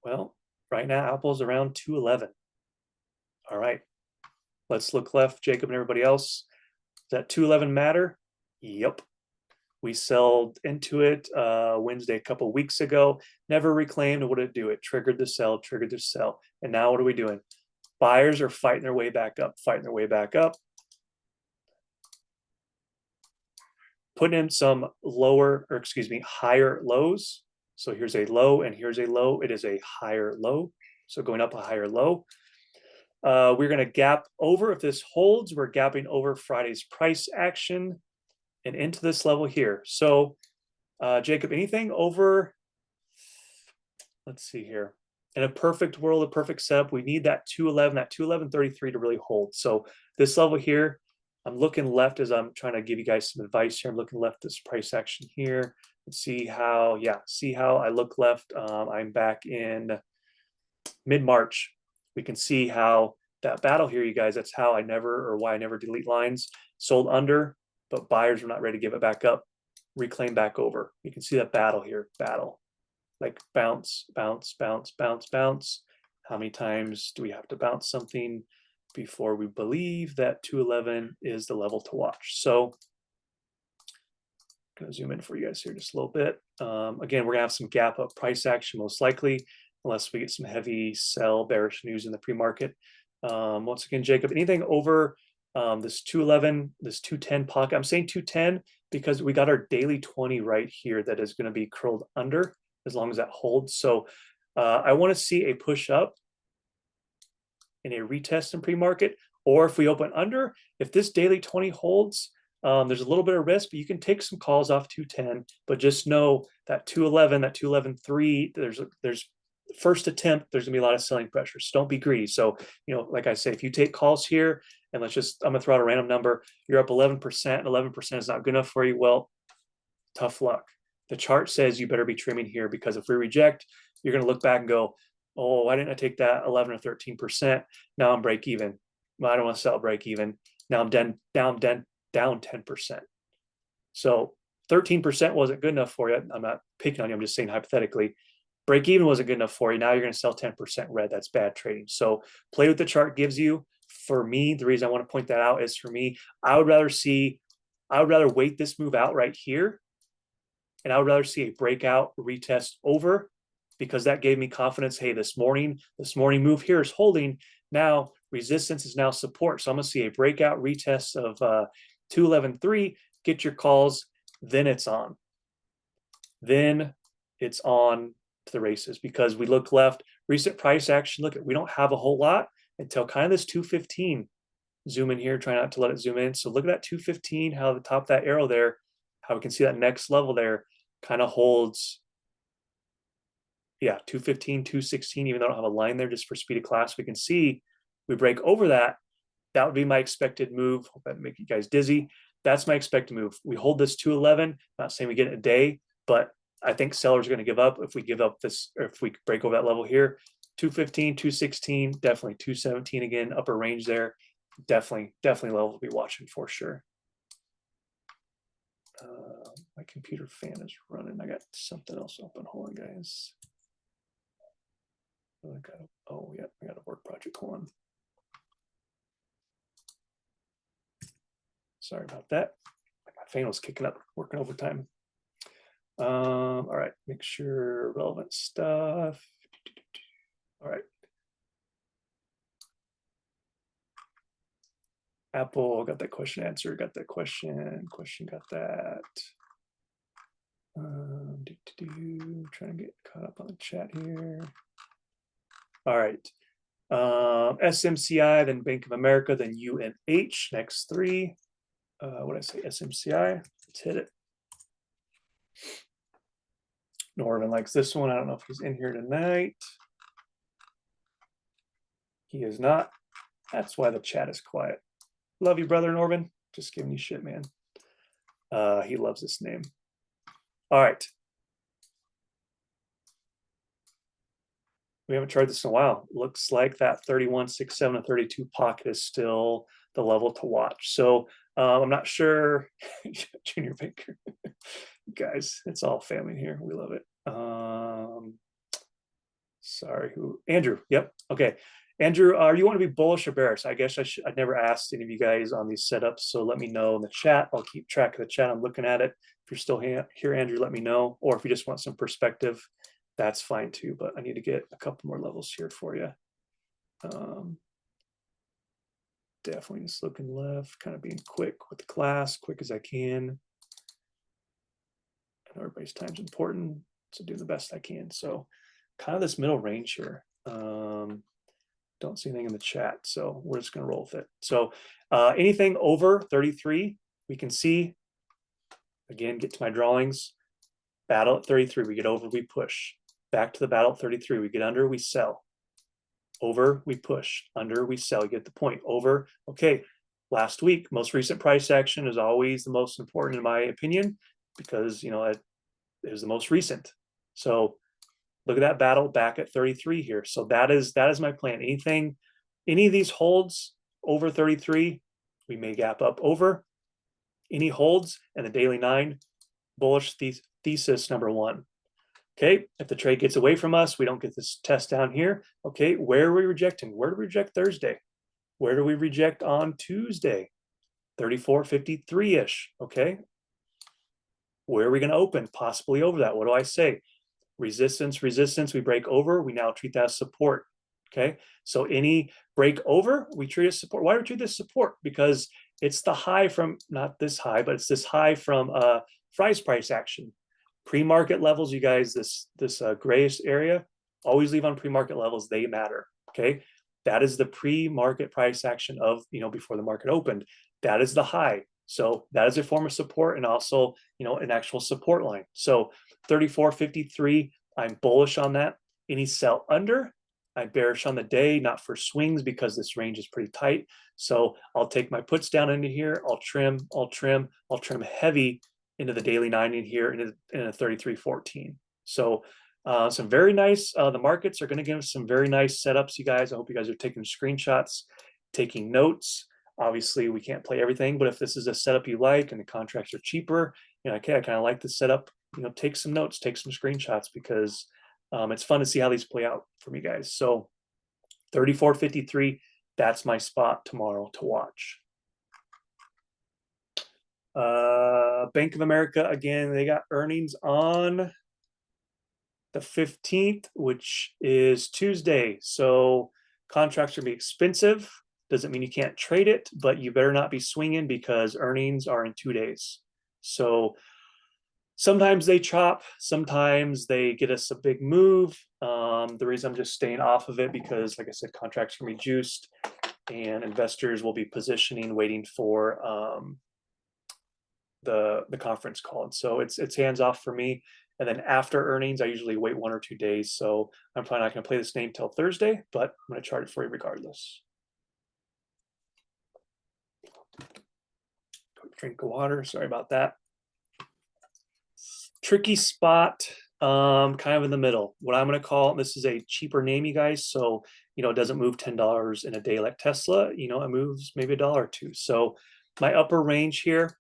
A: Well, right now, Apple's around 211. All right. Let's look left, Jacob and everybody else. Does that 211 matter? Yep. We sold into it Wednesday a couple weeks ago. Never reclaimed. What did it do? It triggered the sell, triggered the sell. And now what are we doing? Buyers are fighting their way back up, fighting their way back up. Putting in some higher lows. So here's a low and here's a low. It is a higher low. So going up a higher low. We're going to gap over. If this holds, we're gapping over Friday's price action and into this level here. So Jacob, anything over, let's see here. In a perfect world, a perfect setup, we need that 211, that 211.33 to really hold. So this level here, I'm looking left as I'm trying to give you guys some advice here. I'm looking left this price action here and see how I look left. I'm back in mid-March. We can see how that battle here, you guys, that's how why I never delete lines. Sold under, but buyers were not ready to give it back up, reclaim back over. You can see that battle here, like bounce, bounce, bounce, bounce, bounce. How many times do we have to bounce something before we believe that 211 is the level to watch? So I'm going to zoom in for you guys here just a little bit. Again, we're going to have some gap up price action most likely, unless we get some heavy sell bearish news in the pre-market. Once again, Jacob, anything over This 211, this 210 pocket. I'm saying 210 because we got our daily 20 right here that is going to be curled under as long as that holds. So I want to see a push up in a retest in pre-market, or if we open under, if this daily 20 holds, there's a little bit of risk, but you can take some calls off 210, but just know that 211, that 211.3, there's first attempt, there's gonna be a lot of selling pressure. So don't be greedy. So, like I say, if you take calls here, and I'm gonna throw out a random number, you're up 11%, 11% is not good enough for you. Well, tough luck. The chart says you better be trimming here, because if we reject, you're gonna look back and go, oh, why didn't I take that 11 or 13%? Now I'm break even. Well, I don't want to sell break even. Now I'm down 10%. So 13% wasn't good enough for you. I'm not picking on you. I'm just saying hypothetically, break even wasn't good enough for you. Now you're going to sell 10% red. That's bad trading. So play what the chart gives you. For me, the reason I want to point that out is, for me, I would rather wait this move out right here. And I would rather see a breakout retest over, because that gave me confidence. Hey, this morning move here is holding. Now resistance is now support. So I'm going to see a breakout retest of 211.3. Get your calls. Then it's on. Then it's on to the races, because we look left. Recent price action. Look, we don't have a whole lot until kind of this 215. Zoom in here. Try not to let it zoom in. So look at that 215. How the top of that arrow there. How we can see that next level there kind of holds. Yeah, 215, 216, even though I don't have a line there, just for speed of class, we can see we break over that. That would be my expected move. Hope that make you guys dizzy. That's my expected move. We hold this 211. Not saying we get it a day, but I think sellers are going to give up if we give up this, or if we break over that level here. 215, 216, definitely 217 again, upper range there. Definitely level to be watching for sure. My computer fan is running. I got something else open. Hold on, guys. Oh yeah, I got a work project. Hold on. Sorry about that. My fan was kicking up, working overtime. All right, make sure relevant stuff. All right. Apple, got that question answered. Got that question. Question got that. Trying to get caught up on the chat here. All right. SMCI, then Bank of America, then UNH. Next three. What did I say? SMCI. Let's hit it. Norman likes this one. I don't know if he's in here tonight. He is not. That's why the chat is quiet. Love you, brother Norman. Just giving you shit, man. He loves this name. All right. We haven't tried this in a while. Looks like that 31.67 and 32 pocket is still the level to watch. So I'm not sure. Junior Baker. Guys, it's all family here. We love it. Sorry, who? Andrew. Yep. Okay. Andrew, you want to be bullish or bearish? I guess I'd never asked any of you guys on these setups, so let me know in the chat. I'll keep track of the chat. I'm looking at it. If you're still here, Andrew, let me know. Or if you just want some perspective, that's fine too. But I need to get a couple more levels here for you. Definitely just looking left, kind of being quick with the class, quick as I can. I know everybody's time's important, so doing the best I can. So kind of this middle range here. Don't see anything in the chat, so we're just going to roll with it. So anything over 33, we can see. Again, get to my drawings. Battle at 33, we get over, we push. Back to the battle at 33, we get under, we sell. Over, we push. Under, we sell. You get the point. Over, okay. Last week, most recent price action is always the most important in my opinion, because it is the most recent. So look at that battle back at 33 here. So that is my plan. Any of these holds over 33, we may gap up over. Any holds and the daily 9, bullish thesis number 1. Okay, if the trade gets away from us, we don't get this test down here. Okay, where are we rejecting? Where do we reject Thursday? Where do we reject on Tuesday? 34.53-ish. Okay, where are we going to open? Possibly over that. What do I say? Resistance, we break over. We now treat that as support. Okay, so any break over, we treat as support. Why do we treat this support? Because it's the high from, not this high, but it's this high from Fry's price action. Pre-market levels, you guys, this grayish area, always leave on pre-market levels. They matter. Okay, that is the pre-market price action of, before the market opened. That is the high. So that is a form of support, and also, an actual support line. So 34.53, I'm bullish on that. Any sell under, I'm bearish on the day, not for swings because this range is pretty tight. So I'll take my puts down into here. I'll trim heavy into the daily 90 here in a 33.14. So some very nice, the markets are going to give us some very nice setups, you guys. I hope you guys are taking screenshots, taking notes. Obviously, we can't play everything, but if this is a setup you like and the contracts are cheaper, okay, I kind of like the setup, take some notes, take some screenshots, because it's fun to see how these play out from you guys. So 34.53, that's my spot tomorrow to watch. Bank of America, again, they got earnings on the 15th, which is Tuesday. So contracts are going to be expensive. Doesn't mean you can't trade it, but you better not be swinging because earnings are in 2 days. So sometimes they chop, sometimes they get us a big move. The reason I'm just staying off of it, because like I said, contracts can be juiced and investors will be positioning, waiting for the conference call. And so it's hands off for me. And then after earnings, I usually wait 1 or 2 days. So I'm probably not going to play this name till Thursday, but I'm going to chart it for you regardless. Quick drink of water. Sorry about that. Tricky spot, kind of in the middle. What I'm going to call, this is a cheaper name, you guys. So, it doesn't move $10 in a day like Tesla. It moves maybe $1 or $2. So my upper range here,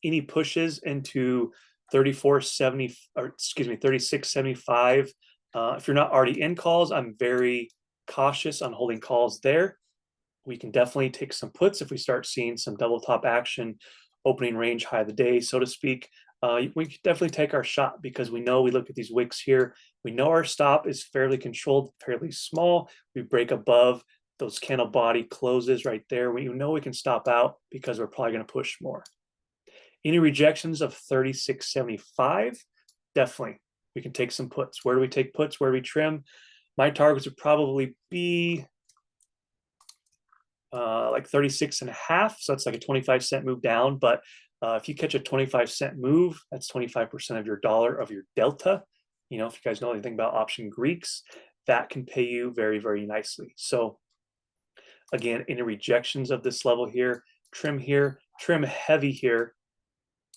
A: any pushes into 34.70, or excuse me, 36.75. If you're not already in calls, I'm very cautious on holding calls there. We can definitely take some puts if we start seeing some double top action, opening range high of the day, so to speak. We could definitely take our shot, because we look at these wicks here. We know our stop is fairly controlled, fairly small. We break above those candle body closes right there. We can stop out because we're probably going to push more. Any rejections of 36.75, definitely we can take some puts. Where do we take puts? Where do we trim? My targets would probably be like 36.5. So that's like a 25-cent move down. But if you catch a 25-cent move, that's 25% of your dollar, of your delta. If you guys know anything about option Greeks, that can pay you very, very nicely. So again, any rejections of this level here, trim heavy here,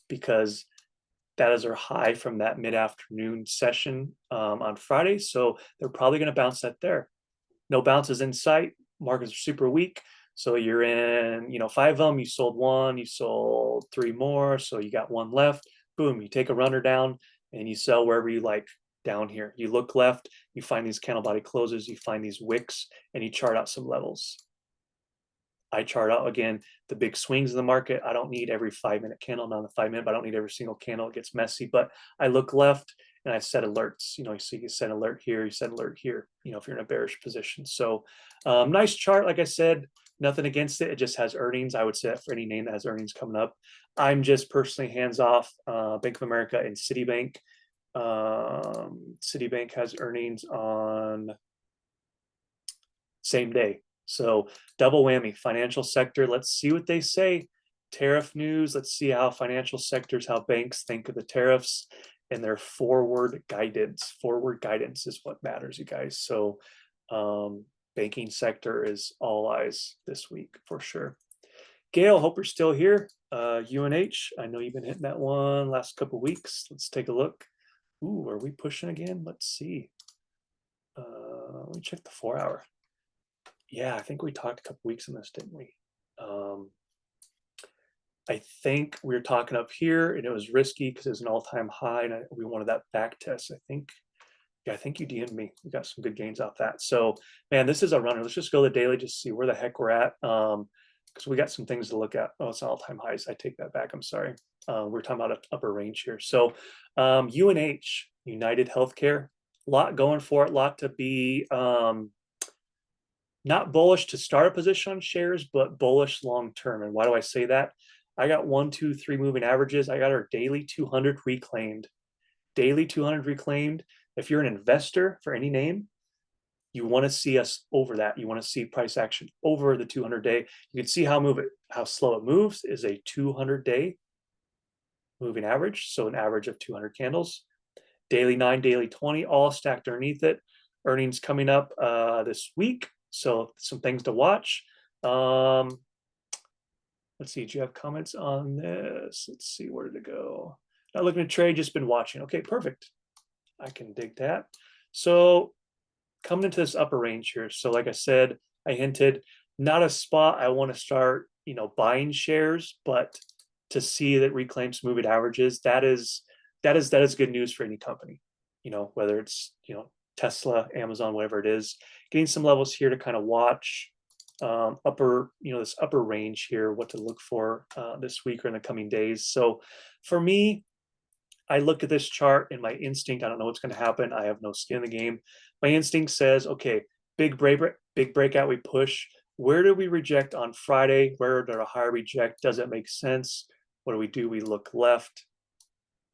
A: because that is our high from that mid-afternoon session on Friday. So they're probably going to bounce that there. No bounces in sight. Markets are super weak. So you're in, 5 of them. You sold 1, you sold 3 more. So you got 1 left. Boom, you take a runner down and you sell wherever you like down here. You look left, you find these candle body closes, you find these wicks, and you chart out some levels. I chart out, again, the big swings in the market. I don't need every 5-minute candle, not the 5-minute, but I don't need every single candle. It gets messy, but I look left and I set alerts. So you set alert here, you set alert here, if you're in a bearish position. So nice chart. Like I said, nothing against it. It just has earnings. I would say that for any name that has earnings coming up. I'm just personally hands off Bank of America and Citibank. Citibank has earnings on same day. So double whammy, financial sector. Let's see what they say. Tariff news. Let's see how financial sectors, how banks think of the tariffs and their forward guidance. Forward guidance is what matters, you guys. So banking sector is all eyes this week for sure. Gail, hope you're still here. UNH, I know you've been hitting that one last couple of weeks. Let's take a look. Ooh, are we pushing again? Let's see. Let me check the 4-hour. Yeah, I think we talked a couple weeks on this, didn't we? I think we were talking up here and it was risky because it was an all-time high and we wanted that back test. I think you DM'd me. We got some good gains off that. So, man, this is a runner. Let's just go to the daily, just see where the heck we're at. Because we got some things to look at. Oh, it's all-time highs. I take that back. I'm sorry. We're talking about an upper range here. So UNH, United Healthcare, a lot going for it, a lot to be not bullish to start a position on shares, but bullish long term. And why do I say that? I got 1, 2, 3 moving averages. I got our daily 200 reclaimed. Daily 200 reclaimed. If you're an investor for any name, you want to see us over that. You want to see price action over the 200-day. You can see how slow it moves is a 200-day moving average. So an average of 200 candles. Daily 9, daily 20, all stacked underneath it. Earnings coming up this week. So some things to watch. Let's see, do you have comments on this? Let's see, where did it go? Not looking to trade, just been watching. Okay, perfect. I can dig that. So coming into this upper range here. So like I said, I hinted, not a spot I want to start, buying shares, but to see that reclaims moving averages, that is good news for any company, whether it's, Tesla, Amazon, whatever it is, getting some levels here to kind of watch this upper range here, what to look for this week or in the coming days. So for me, I look at this chart and my instinct, I don't know what's going to happen. I have no skin in the game. My instinct says, okay, big breakout, we push. Where do we reject on Friday? Where did a higher reject? Does it make sense? What do? We look left.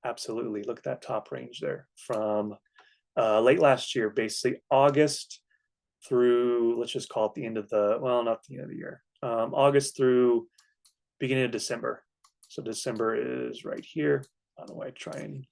A: Absolutely. Look at that top range there from late last year, basically August through, let's just call it the end of not the end of the year, August through beginning of December. So December is right here. I don't know why I try and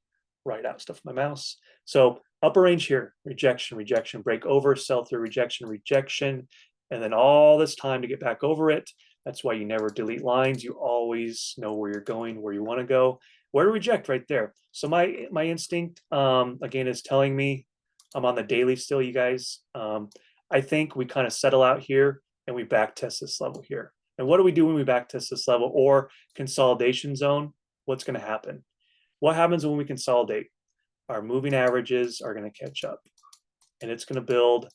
A: write out stuff with my mouse. So upper range here, rejection, rejection, break over, sell through, rejection, rejection, and then all this time to get back over it. That's why you never delete lines. You always know where you're going, where you want to go. Where to reject right there. So my instinct, again, is telling me I'm on the daily still, you guys. I think we kind of settle out here and we back test this level here. And what do we do when we back test this level or consolidation zone? What's going to happen? What happens when we consolidate? Our moving averages are going to catch up and it's going to build,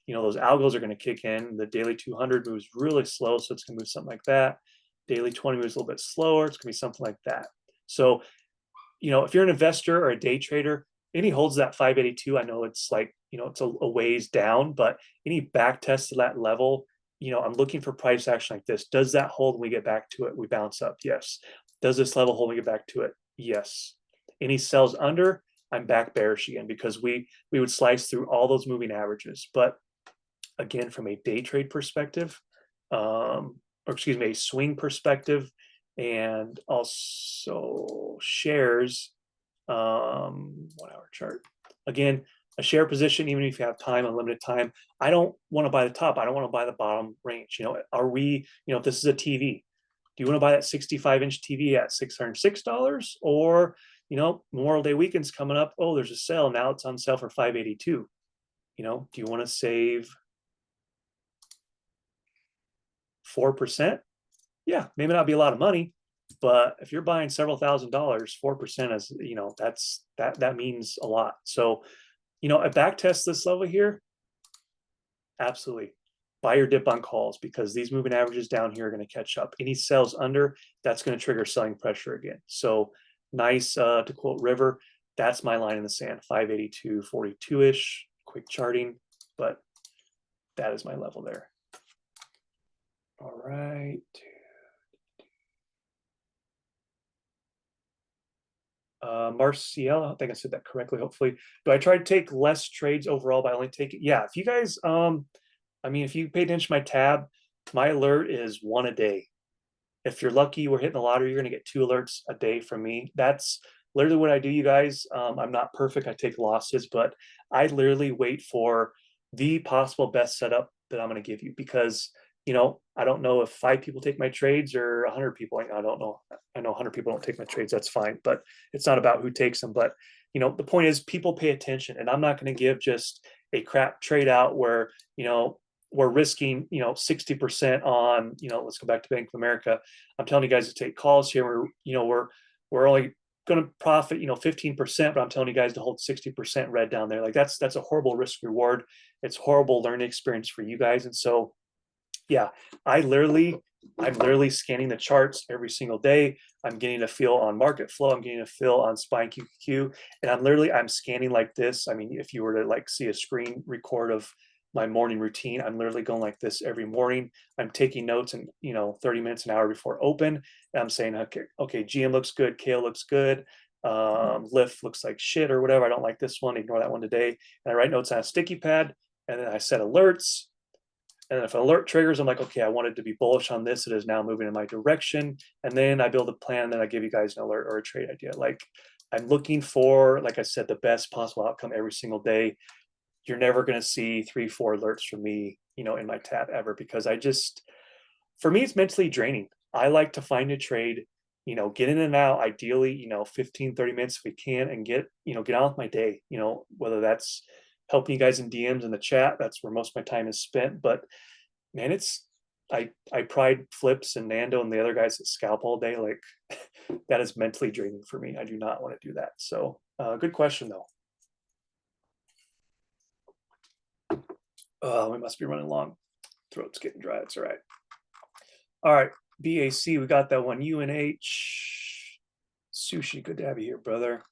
A: those algos are going to kick in. The daily 200 moves really slow. So it's going to move something like that. Daily 20 moves a little bit slower. It's going to be something like that. So, if you're an investor or a day trader, any holds that 582, I know it's like, it's a ways down, but any back test to that level, I'm looking for price action like this. Does that hold when we get back to it? We bounce up. Yes. Does this level hold when we get back to it? Yes. Any sells under, I'm back bearish again because we would slice through all those moving averages. But again, from a day trade perspective, a swing perspective, and also shares, 1 hour chart. Again, a share position, even if you have time, unlimited time, I don't want to buy the top. I don't want to buy the bottom range. Are we, if this is a TV, do you want to buy that 65-inch TV at $606? Or, Memorial Day weekend's coming up. Oh, there's a sale. Now it's on sale for $582. Do you want to save 4%? Yeah, maybe not be a lot of money, but if you're buying several $1,000s, 4% is, that means a lot. So, I back test this level here. Absolutely. Buy your dip on calls because these moving averages down here are going to catch up. Any sells under, that's going to trigger selling pressure again. So nice, to quote River, that's my line in the sand, 582.42-ish, quick charting, but that is my level there. All right. Marciel, I think I said that correctly, hopefully. Do I try to take less trades overall by only taking, yeah, if you guys, if you pay attention to my tab, my alert is 1 a day. If you're lucky, we're hitting the lottery, you're going to get 2 alerts a day from me. That's literally what I do, you guys. I'm not perfect. I take losses, but I literally wait for the possible best setup that I'm going to give you because, I don't know if 5 people take my trades or 100 people. I don't know. I know 100 people don't take my trades. That's fine, but it's not about who takes them. But, the point is people pay attention, and I'm not going to give just a crap trade out where, we're risking, 60% on, let's go back to Bank of America. I'm telling you guys to take calls here. We're only going to profit, 15%, but I'm telling you guys to hold 60% red down there. Like that's a horrible risk reward. It's horrible learning experience for you guys. And so, yeah, I'm literally scanning the charts every single day. I'm getting a feel on market flow. I'm getting a feel on SPY and QQQ. And I'm scanning like this. I mean, if you were to see a screen record of, my morning routine. I'm literally going like this every morning. I'm taking notes and 30 minutes, an hour before open. And I'm saying, okay, GM looks good, kale looks good, lift looks like shit or whatever. I don't like this one. Ignore that one today. And I write notes on a sticky pad, and then I set alerts. And if an alert triggers, I'm like, okay, I wanted to be bullish on this. It is now moving in my direction. And then I build a plan. And then I give you guys an alert or a trade idea. Like, I'm looking for, like I said, the best possible outcome every single day. You're never going to see 3-4 alerts from me, in my tab ever, because for me, it's mentally draining. I like to find a trade, get in and out, ideally, 15, 30 minutes if we can, and get on with my day, whether that's helping you guys in DMs in the chat. That's where most of my time is spent. But man, I pride Flips and Nando and the other guys that scalp all day. Like, that is mentally draining for me. I do not want to do that. So good question though. We must be running long. Throat's getting dry. It's all right. All right, BAC, we got that one. UNH, Sushi, good to have you here, brother.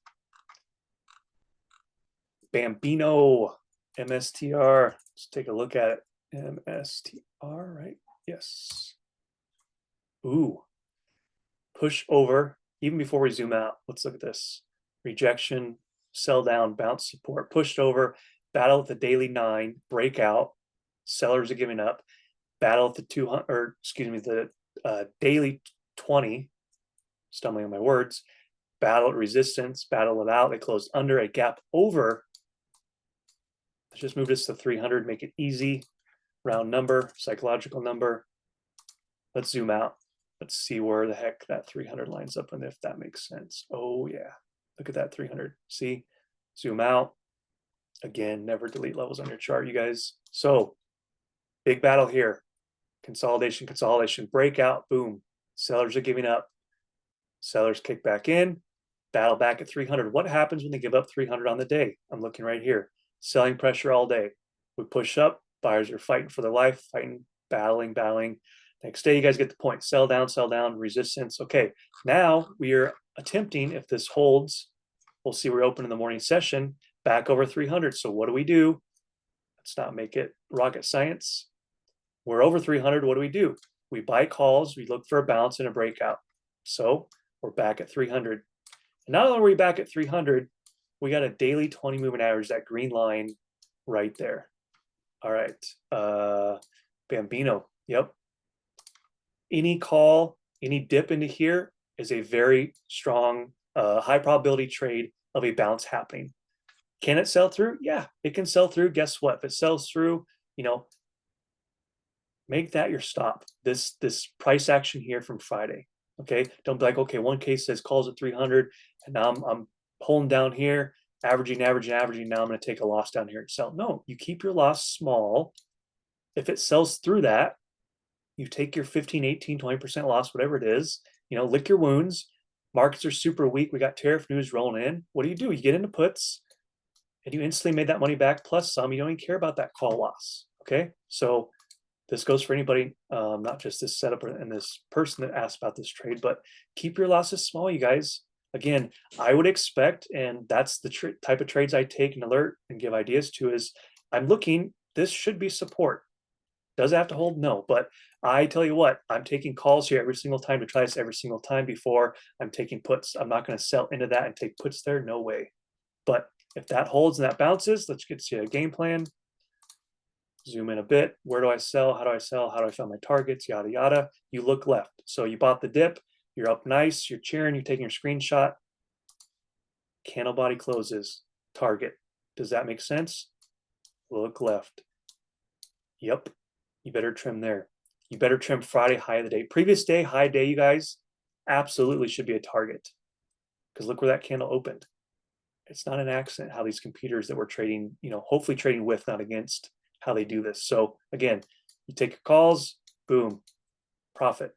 A: Bambino, MSTR. Let's take a look at it. MSTR, right? Yes. Ooh, push over. Even before we zoom out, let's look at this. Rejection, sell down, bounce support, pushed over, battle at the daily 9, breakout. Sellers are giving up. Battle at the 200, or excuse me, the daily 20. Stumbling on my words. Battle at resistance, battle it out. They closed under a gap over. Let's just move this to 300, make it easy. Round number, psychological number. Let's zoom out. Let's see where the heck that 300 lines up, and if that makes sense. Oh yeah, look at that 300. See, zoom out. Again, never delete levels on your chart, you guys. So big battle here. Consolidation, consolidation, breakout, boom. Sellers are giving up. Sellers kick back in, battle back at 300. What happens when they give up 300 on the day? I'm looking right here. Selling pressure all day. We push up. Buyers are fighting for their life, fighting, battling. Next day, you guys get the point. Sell down, resistance. Okay, now we are attempting, if this holds, we'll see we're open in the morning session, back over 300. So what do? Let's not make it rocket science. We're over 300. What do? We buy calls. We look for a bounce and a breakout. So we're back at 300. And not only are we back at 300, we got a daily 20 moving average, that green line right there. All right. Bambino. Yep. Any call, any dip into here is a very strong, high probability trade of a bounce happening. Can it sell through? Yeah, it can sell through. Guess what? If it sells through, make that your stop. This price action here from Friday. Okay, don't be like, okay, one case says calls at 300, and now I'm pulling down here, averaging. Now I'm going to take a loss down here and sell. No, you keep your loss small. If it sells through that, you take your 15, 18, 20% loss, whatever it is, lick your wounds. Markets are super weak. We got tariff news rolling in. What do? You get into puts, and you instantly made that money back plus some. You don't even care about that call loss. Okay, so this goes for anybody, not just this setup and this person that asked about this trade, but keep your losses small, you guys. Again, I would expect, and that's the type of trades I take and alert and give ideas to, is I'm looking, this should be support. Does it have to hold? No, but I tell you what, I'm taking calls here every single time to try this every single time before I'm taking puts. I'm not going to sell into that and take puts there. No way. But if that holds and that bounces, let's get to a game plan. Zoom in a bit. Where do I sell? How do I sell? How do I find my targets? Yada, yada. You look left. So you bought the dip. You're up nice. You're cheering. You're taking your screenshot. Candle body closes. Target. Does that make sense? Look left. Yep. You better trim there. You better trim Friday high of the day. Previous day, high day, you guys, absolutely should be a target. Because look where that candle opened. It's not an accident how these computers that we're trading, hopefully trading with, not against, how they do this. So again, you take your calls, boom, profit.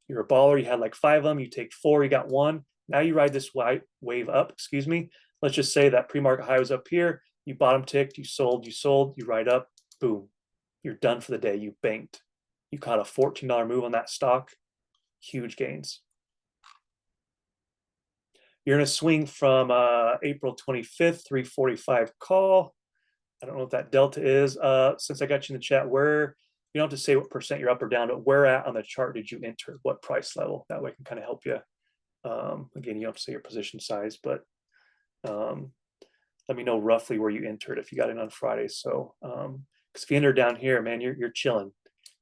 A: You're a baller. You had like 5 of them. You take 4, you got 1. Now you ride this wave up, excuse me. Let's just say that pre-market high was up here. You bottom ticked, you sold, you ride up, boom. You're done for the day. You banked. You caught a $14 move on that stock. Huge gains. You're in a swing from April 25th, 345 call. I don't know what that delta is. Since I got you in the chat, where you don't have to say what percent you're up or down, but where at on the chart did you enter? What price level? That way I can kind of help you. Again, you don't have to say your position size, but let me know roughly where you entered if you got in on Friday. So, because if you entered down here, man, you're chilling.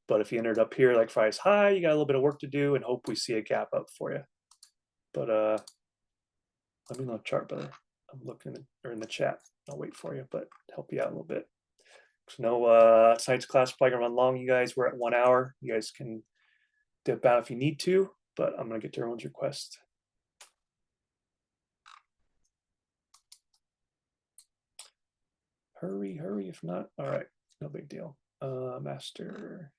A: But if you entered up here like Friday's high, you got a little bit of work to do, and hope we see a gap up for you. But let me know the chart, brother. I'm looking or in the chat. I'll wait for you, but help you out a little bit. So no tonight's class probably gonna run long, you guys. We're at 1 hour. You guys can dip out if you need to, but I'm gonna get to everyone's request. Hurry, hurry, if not, all right, no big deal. Master.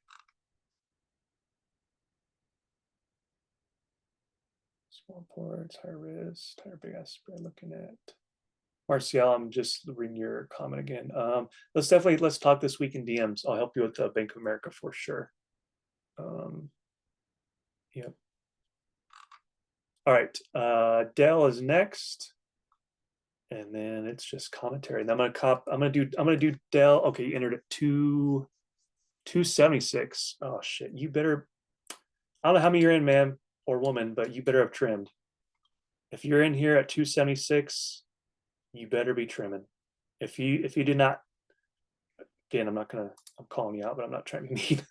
A: Small ports, high risk, higher big ass spread looking at. Marcial, I'm just reading your comment again. Let's talk this week in DMs. I'll help you with Bank of America for sure. Yep. All right, Dell is next, and then it's just commentary. And I'm gonna do Dell. Okay, you entered at 276. Oh shit, you better. I don't know how many you're in, man or woman, but you better have trimmed. If you're in here at 276, you better be trimming. If you did not, again, I'm calling you out, but I'm not trying to be mean.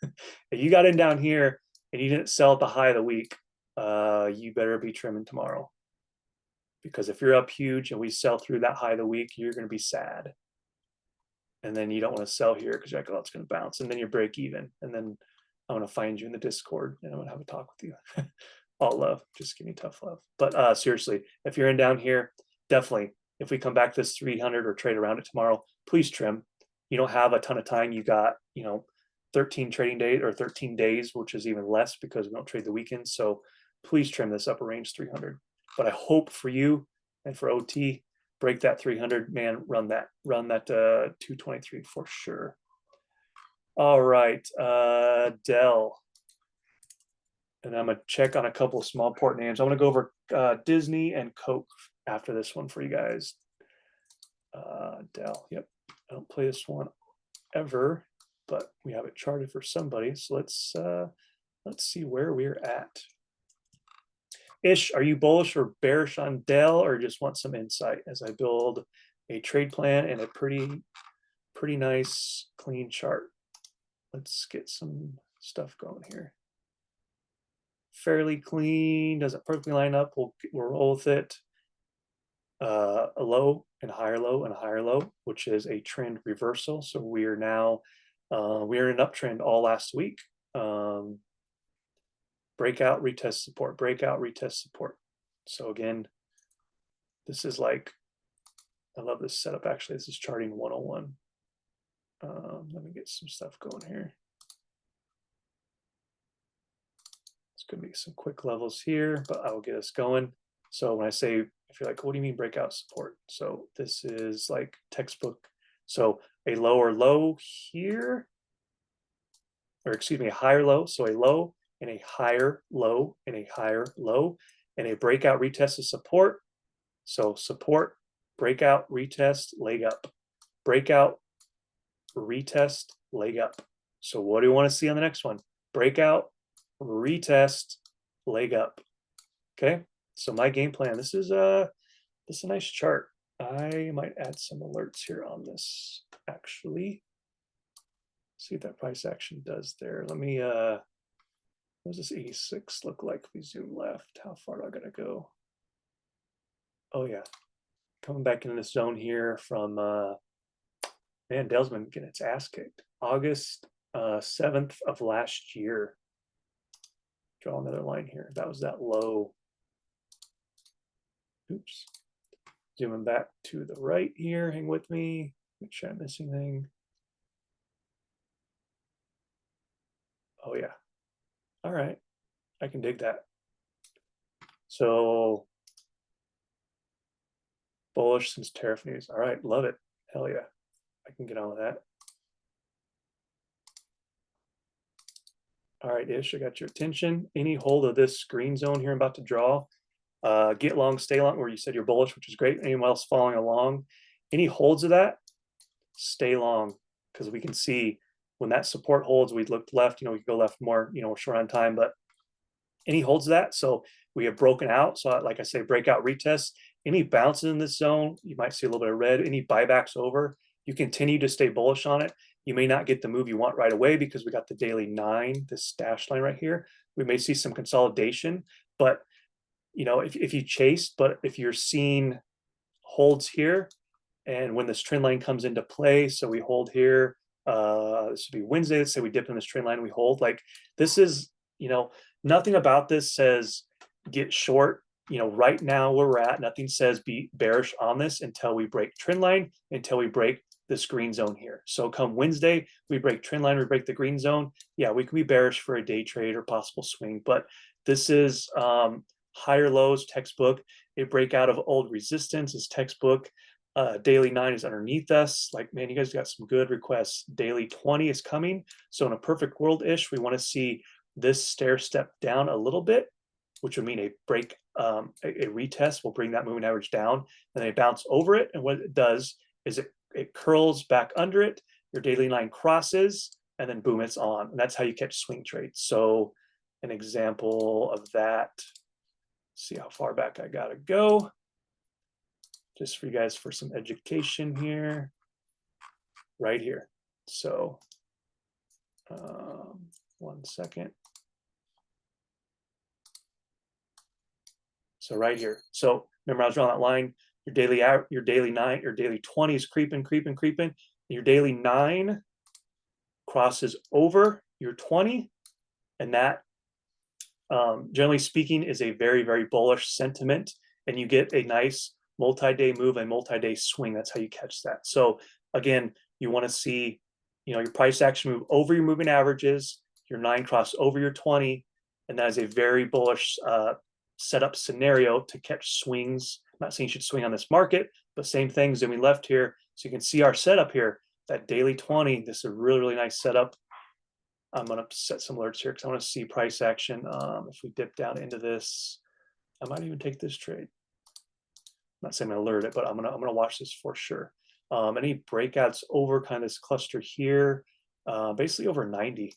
A: If you got in down here and you didn't sell at the high of the week, you better be trimming tomorrow. Because if you're up huge and we sell through that high of the week, you're going to be sad. And then you don't want to sell here because you're like, oh, it's going to bounce. And then you break even. And then I'm going to find you in the Discord and I'm going to have a talk with you. All love, just give me tough love. But seriously, if you're in down here, definitely, if we come back to this 300 or trade around it tomorrow, please trim. You don't have a ton of time. You got, 13 trading days or 13 days, which is even less because we don't trade the weekends. So please trim this upper range 300. But I hope for you and for OT, break that 300, man, run that 223 for sure. All right, Dell. And I'm going to check on a couple of small port names. I'm going to go over Disney and Coke after this one for you guys. Dell, yep. I don't play this one ever, but we have it charted for somebody. So let's see where we're at. Ish, are you bullish or bearish on Dell, or just want some insight as I build a trade plan and a pretty nice clean chart? Let's get some stuff going here. Fairly clean, doesn't perfectly line up. We'll roll with it. A low and a higher low and a higher low, which is a trend reversal. So we are now we're in an uptrend all last week. Breakout, retest support, breakout, retest support. So again, this is like, I love this setup. Actually, this is charting 101. Let me get some stuff going here. It's going to be some quick levels here, but I will get us going. So when I say, if you're like, what do you mean breakout support? So this is like textbook. So a lower low here, or excuse me, a higher low. So a low and a higher low and a higher low and a breakout retest of support. So support, breakout, retest, leg up, breakout, retest, leg up. So what do you want to see on the next one? Breakout, retest, leg up. Okay. So my game plan, this is a nice chart. I might add some alerts here on this actually. See what that price action does there. Let me what does this 86 look like if we zoom left? How far do I gotta go? Oh yeah. Coming back in this zone here from man, Dell's been getting its ass kicked. August 7th of last year. Draw another line here. That was that low. Oops. Zooming back to the right here. Hang with me. Make sure I'm missing anything. Oh yeah. All right. I can dig that. So bullish since tariff news. All right. Love it. Hell yeah. I can get on with that. All right, Ish, I got your attention. Any hold of this green zone here I'm about to draw? Get long, stay long, where you said you're bullish, which is great. Anyone else following along? Any holds of that? stay long, because we can see when that support holds, we looked left, we go left more, we're short on time, but any holds that. So we have broken out. So like I say, breakout retest, any bounces in this zone, you might see a little bit of red, any buybacks over, you continue to stay bullish on it. You may not get the move you want right away because we got the daily 9, this dash line right here. We may see some consolidation, but if you chase, but if you're seeing holds here, and when this trend line comes into play, so we hold here, this would be Wednesday, let's say we dip in this trend line, we hold, like this is, nothing about this says get short. Right now where we're at, nothing says be bearish on this until we break trend line, until we break this green zone here. So come Wednesday, we break trend line, we break the green zone. Yeah, we can be bearish for a day trade or possible swing, but this is higher lows textbook. A breakout of old resistance is textbook. Daily 9 is underneath us. Like, man, you guys got some good requests. Daily 20 is coming. So in a perfect world-ish, we want to see this stair step down a little bit, which would mean a break, a retest will bring that moving average down, and they bounce over it. And what it does is it curls back under it. Your daily 9 crosses, and then boom, it's on. And that's how you catch swing trades. So an example of that, see how far back I gotta go, just for you guys for some education here, right here. So 1 second. So right here. So remember, I was drawing that line. Your daily 9, your daily 20 is creeping. Your daily 9 crosses over your 20, and that, generally speaking, is a very, very bullish sentiment, and you get a nice multi-day move and multi-day swing. That's how you catch that. So again, you want to see, your price action move over your moving averages, your 9 cross over your 20, and that is a very bullish setup scenario to catch swings. I'm not saying you should swing on this market, but same thing, zooming left here. So you can see our setup here, that daily 20, this is a really, really nice setup. I'm going to set some alerts here because I want to see price action. If we dip down into this, I might even take this trade. I'm not saying I'm going to alert it, but I'm going to watch this for sure. Any breakouts over kind of this cluster here, basically over 90.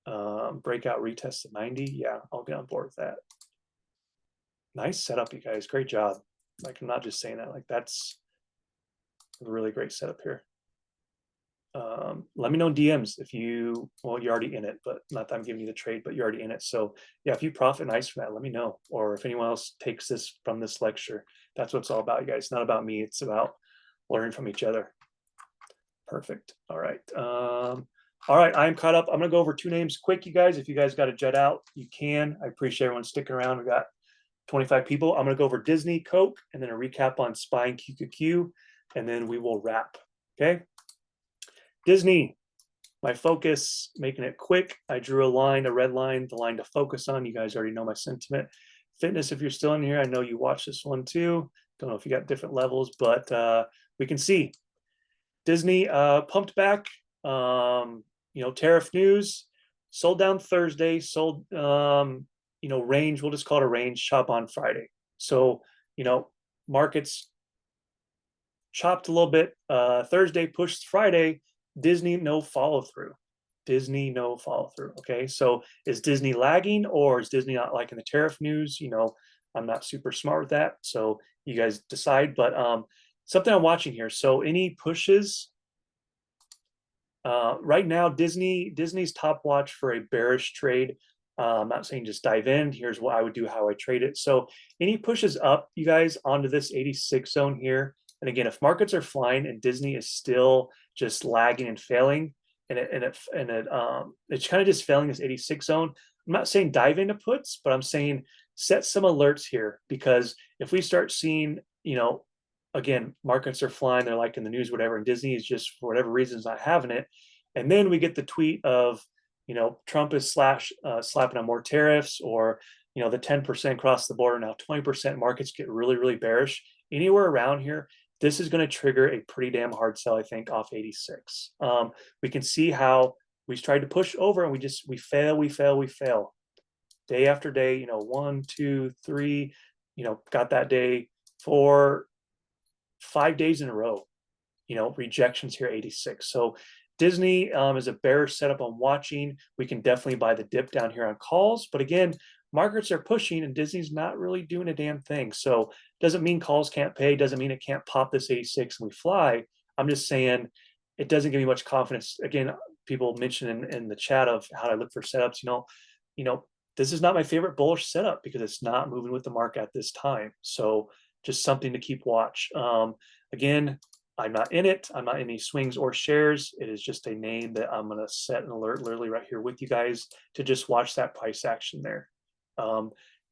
A: Breakout retest at 90. Yeah, I'll get on board with that. Nice setup, you guys. Great job. Like, I'm not just saying that. Like, that's a really great setup here. Let me know in DMs if you're already in it, but not that I'm giving you the trade, but you're already in it. So yeah, if you profit nice from that, let me know. Or if anyone else takes this from this lecture, that's what it's all about, you guys. It's not about me. It's about learning from each other. Perfect. All right. All right, I'm caught up. I'm gonna go over 2 names quick, you guys. If you guys got to jet out, you can. I appreciate everyone sticking around. We got 25 people. I'm gonna go over Disney, Coke, and then a recap on SPY and QQQ, and then we will wrap. Okay. Disney, my focus, making it quick. I drew a line, a red line, the line to focus on. You guys already know my sentiment. Fitness, if you're still in here, I know you watched this one too. Don't know if you got different levels, but we can see Disney pumped back. Tariff news, sold down Thursday, sold, range, we'll just call it a range chop on Friday. So, markets chopped a little bit. Thursday pushed Friday. Disney, no follow through. Okay. So is Disney lagging, or is Disney not liking the tariff news? I'm not super smart with that. So you guys decide, but something I'm watching here. So any pushes, right now, Disney's top watch for a bearish trade. I'm not saying just dive in. Here's what I would do, how I trade it. So any pushes up, you guys, onto this 86 zone here. And again, if markets are flying and Disney is still just lagging and failing, and it's kind of just failing this 86 zone, I'm not saying dive into puts, but I'm saying set some alerts here, because if we start seeing, again, markets are flying, they're like in the news, whatever, and Disney is just for whatever reasons not having it, and then we get the tweet of, Trump is slapping on more tariffs, or the 10% across the border, now 20%, markets get really, really bearish. Anywhere around here, this is going to trigger a pretty damn hard sell, I think, off 86. We can see how we tried to push over and we fail day after day, 1, 2, 3, got that day for 5 days in a row. rejections here, 86. So Disney is a bearish setup on watching. We can definitely buy the dip down here on calls. But again, markets are pushing and Disney's not really doing a damn thing. So doesn't mean calls can't pay. Doesn't mean it can't pop this 86 and we fly. I'm just saying it doesn't give me much confidence. Again, people mention in the chat of how I look for setups. This is not my favorite bullish setup because it's not moving with the market at this time. So just something to keep watch. Again, I'm not in it. I'm not in any swings or shares. It is just a name that I'm going to set an alert literally right here with you guys to just watch that price action there.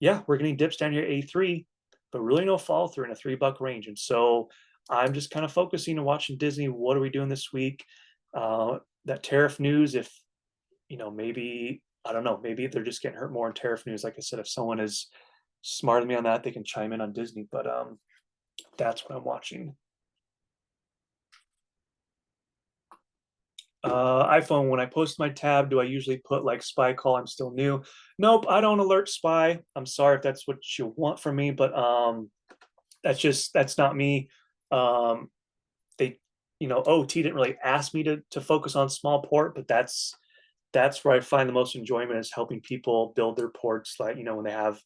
A: Yeah, we're getting dips down here, A3, but really no follow through in a $3 range. And so I'm just kind of focusing and watching Disney. What are we doing this week? That tariff news, if, maybe, I don't know, maybe they're just getting hurt more in tariff news. Like I said, if someone is smarter than me on that, they can chime in on Disney, but that's what I'm watching. iPhone, when I post my tab, do I usually put like SPY call? I'm still new. Nope, I don't alert SPY. I'm sorry if that's what you want from me, but that's not me. They, OT didn't really ask me to focus on small port, but that's where I find the most enjoyment is helping people build their ports. Like, when they have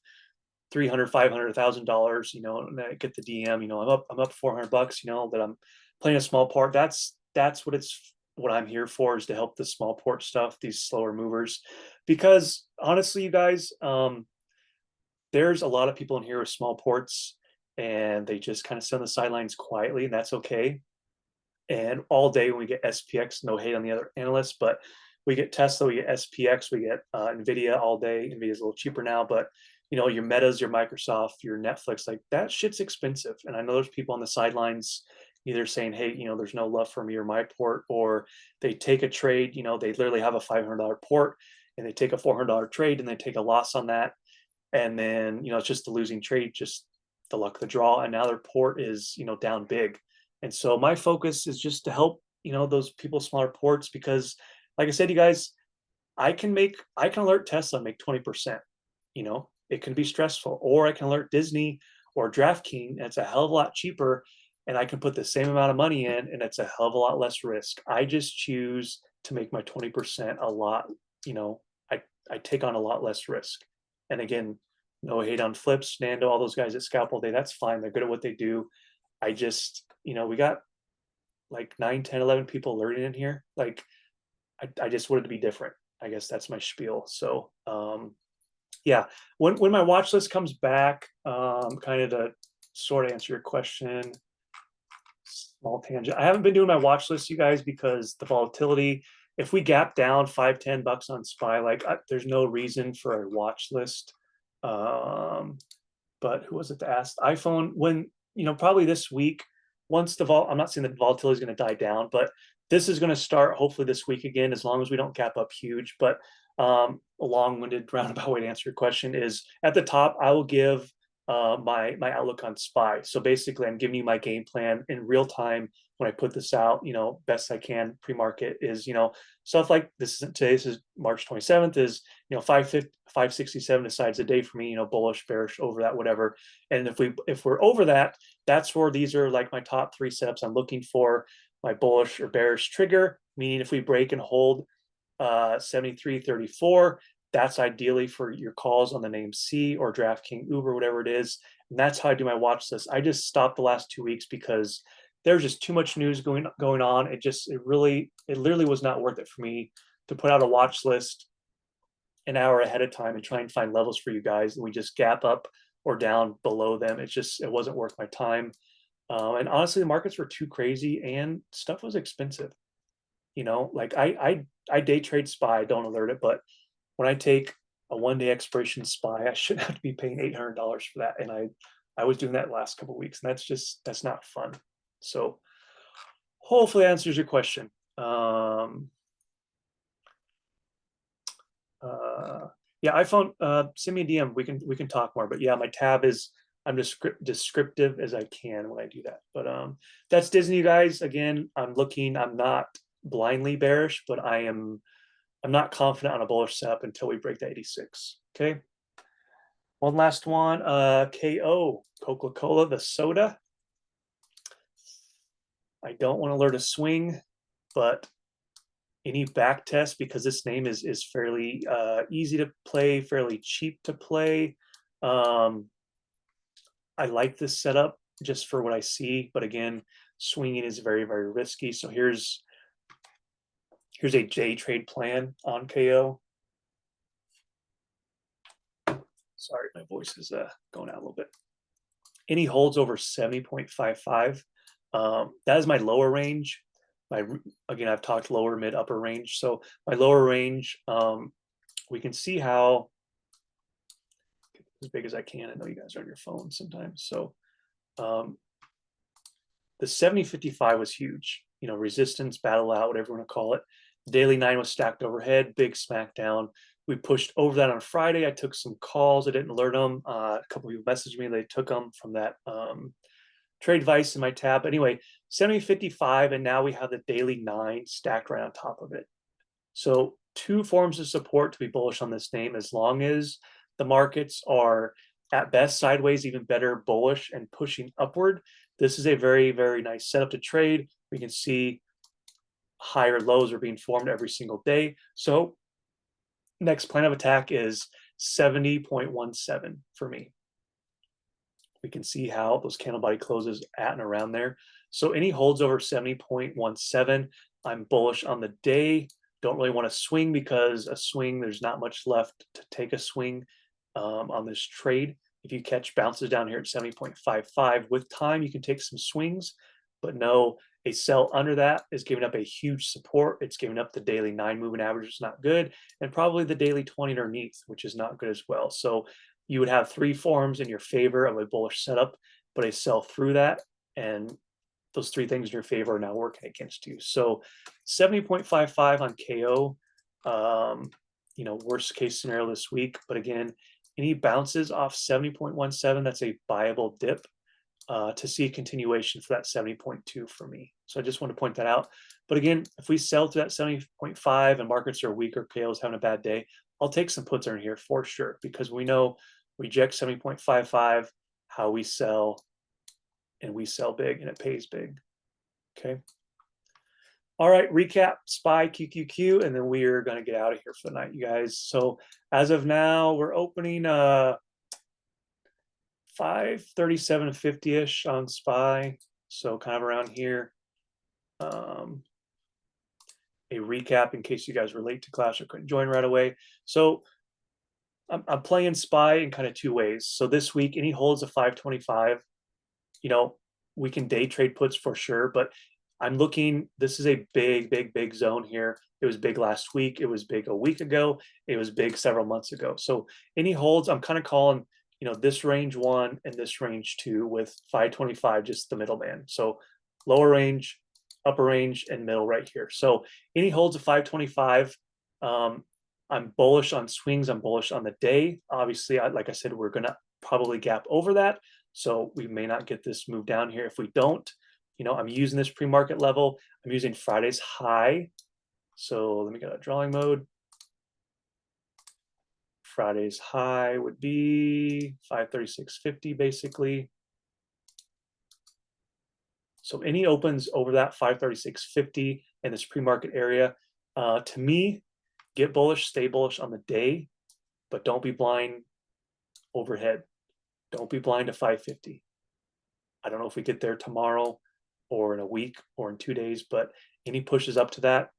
A: $300, $500, $1,000, and I get the DM, I'm up $400, that I'm playing a small port. That's what I'm here for, is to help the small port stuff, these slower movers, because honestly, you guys, there's a lot of people in here with small ports and they just kind of sit on the sidelines quietly, and that's okay. And all day when we get SPX, no hate on the other analysts, but we get Tesla, we get SPX, we get NVIDIA all day. NVIDIA's a little cheaper now, but your Metas, your Microsoft, your Netflix, like that shit's expensive. And I know there's people on the sidelines either saying, hey, there's no love for me or my port, or they take a trade, they literally have a $500 port and they take a $400 trade and they take a loss on that. And then, it's just the losing trade, just the luck of the draw. And now their port is, down big. And so my focus is just to help, those people smaller ports, because like I said, you guys, I can alert Tesla and make 20%. It can be stressful, or I can alert Disney or DraftKings, and it's a hell of a lot cheaper, and I can put the same amount of money in, and it's a hell of a lot less risk. I just choose to make my 20% a lot. I take on a lot less risk. And again, no hate on Flips, Nando, all those guys at Scalpel Day. That's fine. They're good at what they do. I just, we got like 9, 10, 11 people alerting in here. Like, I just wanted to be different. I guess that's my spiel. So, yeah, when my watch list comes back, kind of to sort of answer your question, small tangent. I haven't been doing my watch list, you guys, because the volatility. If we gap down $5, $10 on SPY, there's no reason for a watch list. But who was it that asked? iPhone, when probably this week, once I'm not saying the volatility is going to die down, but this is going to start hopefully this week again, as long as we don't gap up huge. But a long-winded roundabout way to answer your question is, at the top, I will give my outlook on SPY. So basically, I'm giving you my game plan in real time when I put this out. Best I can pre-market is stuff like this. This is March 27th. Is 567 decides a day for me. Bullish, bearish, over that, whatever. And if we're over that, that's where these are like my top 3 setups I'm looking for. My bullish or bearish trigger, meaning if we break and hold 73.34, that's ideally for your calls on the name C or DraftKings, Uber, whatever it is. And that's how I do my watch list. I just stopped the last 2 weeks because there's just too much news going on. It literally was not worth it for me to put out a watch list an hour ahead of time and try and find levels for you guys, and we just gap up or down below them. It wasn't worth my time. And honestly, the markets were too crazy and stuff was expensive. Like I day trade SPY, don't alert it, but when I take a 1-day expiration SPY, I shouldn't have to be paying $800 for that. And I was doing that last couple of weeks, and that's not fun. So hopefully that answers your question. Yeah, iPhone, send me a DM. We can talk more. But yeah, my tab is, I'm descriptive as I can when I do that. But that's Disney, you guys. Again, I'm not blindly bearish, but I'm not confident on a bullish setup until we break the 86. Okay. One last one. KO, Coca-Cola, the soda. I don't want to learn a swing, but any back test, because this name is fairly easy to play, fairly cheap to play. I like this setup just for what I see, but again, swinging is very, very risky. So here's a day trade plan on KO. Sorry, my voice is going out a little bit. Any holds over 70.55. That is my lower range. Again, I've talked lower, mid, upper range. So my lower range, we can see how as big as I can. I know you guys are on your phones sometimes. So the 70.55 was huge. You know, resistance, battle out, whatever you want to call it. Daily 9 was stacked overhead, big smackdown. We pushed over that on Friday. I took some calls. I didn't alert them. A couple of people messaged me. They took them from that trade advice in my tab. Anyway, 70.55, and now we have the daily 9 stacked right on top of it. So 2 forms of support to be bullish on this name, as long as the markets are at best sideways, even better bullish and pushing upward. This is a very, very nice setup to trade. We can see higher lows are being formed every single day. So next plan of attack is 70.17 for me. We can see how those candle body closes at and around there. So any holds over 70.17, I'm bullish on the day. Don't really want to swing, because a swing, there's not much left to take a swing on this trade. If you catch bounces down here at 70.55, with time, you can take some swings, but no, a sell under that is giving up a huge support. It's giving up the daily 9 moving average, is not good, and probably the daily 20 underneath, which is not good as well. So you would have 3 forms in your favor of a bullish setup, but a sell through that, and those 3 things in your favor are now working against you. So 70.55 on KO, you know, worst case scenario this week. But again, any bounces off 70.17, that's a viable dip to see a continuation for that 70.2 for me. So I just want to point that out. But again, if we sell to that 70.5 and markets are weak or KO is having a bad day, I'll take some puts in here for sure, because we know reject 70.55, how we sell, and we sell big and it pays big. Okay. All right, recap, SPY, QQQ, and then we are going to get out of here for the night, you guys. So as of now, we're opening 537.50-ish on SPY, so kind of around here. A recap in case you guys were late to class or couldn't join right away. So I'm playing SPY in kind of 2 ways. So this week, any holds of 525, you know, we can day trade puts for sure, but I'm looking, this is a big, big, big zone here. It was big last week. It was big a week ago. It was big several months ago. So any holds, I'm kind of calling, you know, this range 1 and this range 2 with 525, just the middleman. So lower range, upper range, and middle right here. So any holds of 525, I'm bullish on swings. I'm bullish on the day. Obviously, like I said, we're going to probably gap over that. So we may not get this move down here. If we don't, you know, I'm using this pre-market level. I'm using Friday's high. So let me go to drawing mode. Friday's high would be 536.50 basically. So any opens over that 536.50 in this pre-market area, to me, get bullish, stay bullish on the day, but don't be blind overhead. Don't be blind to 550. I don't know if we get there tomorrow or in a week or in 2 days, but any pushes up to that,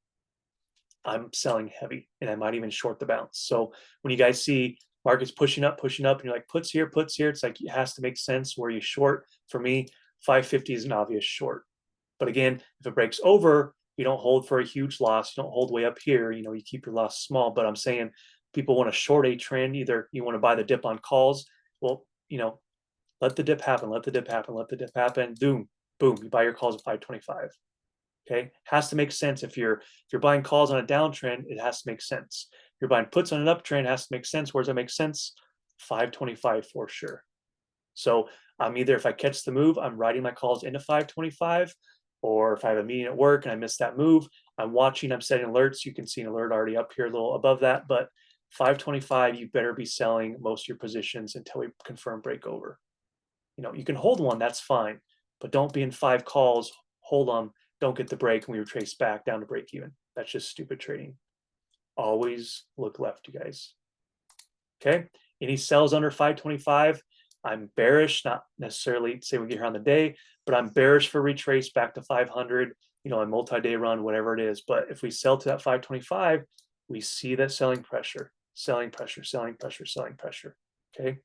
A: I'm selling heavy, and I might even short the bounce. So when you guys see markets pushing up, and you're like, puts here, it's like, it has to make sense where you short. For me, 550 is an obvious short. But again, if it breaks over, you don't hold for a huge loss. You don't hold way up here. You know, you keep your loss small. But I'm saying people want to short a trend. Either you want to buy the dip on calls. Well, you know, let the dip happen. Let the dip happen. Let the dip happen. Boom, boom. You buy your calls at 525. Okay, has to make sense. If you're buying calls on a downtrend, it has to make sense. If you're buying puts on an uptrend, it has to make sense. Where does that make sense? 525 for sure. So I'm either, if I catch the move, I'm writing my calls into 525, or if I have a meeting at work and I miss that move, I'm watching, I'm setting alerts. You can see an alert already up here a little above that, but 525, you better be selling most of your positions until we confirm break over. You know, you can hold one, that's fine, but don't be in 5 calls hold them, don't get the break, and we retrace back down to break even. That's just stupid trading. Always look left, you guys. Okay. Any sells under 525, I'm bearish, not necessarily say we get here on the day, but I'm bearish for retrace back to 500, you know, a multi-day run, whatever it is. But if we sell to that 525, we see that selling pressure, selling pressure, selling pressure, selling pressure. Okay.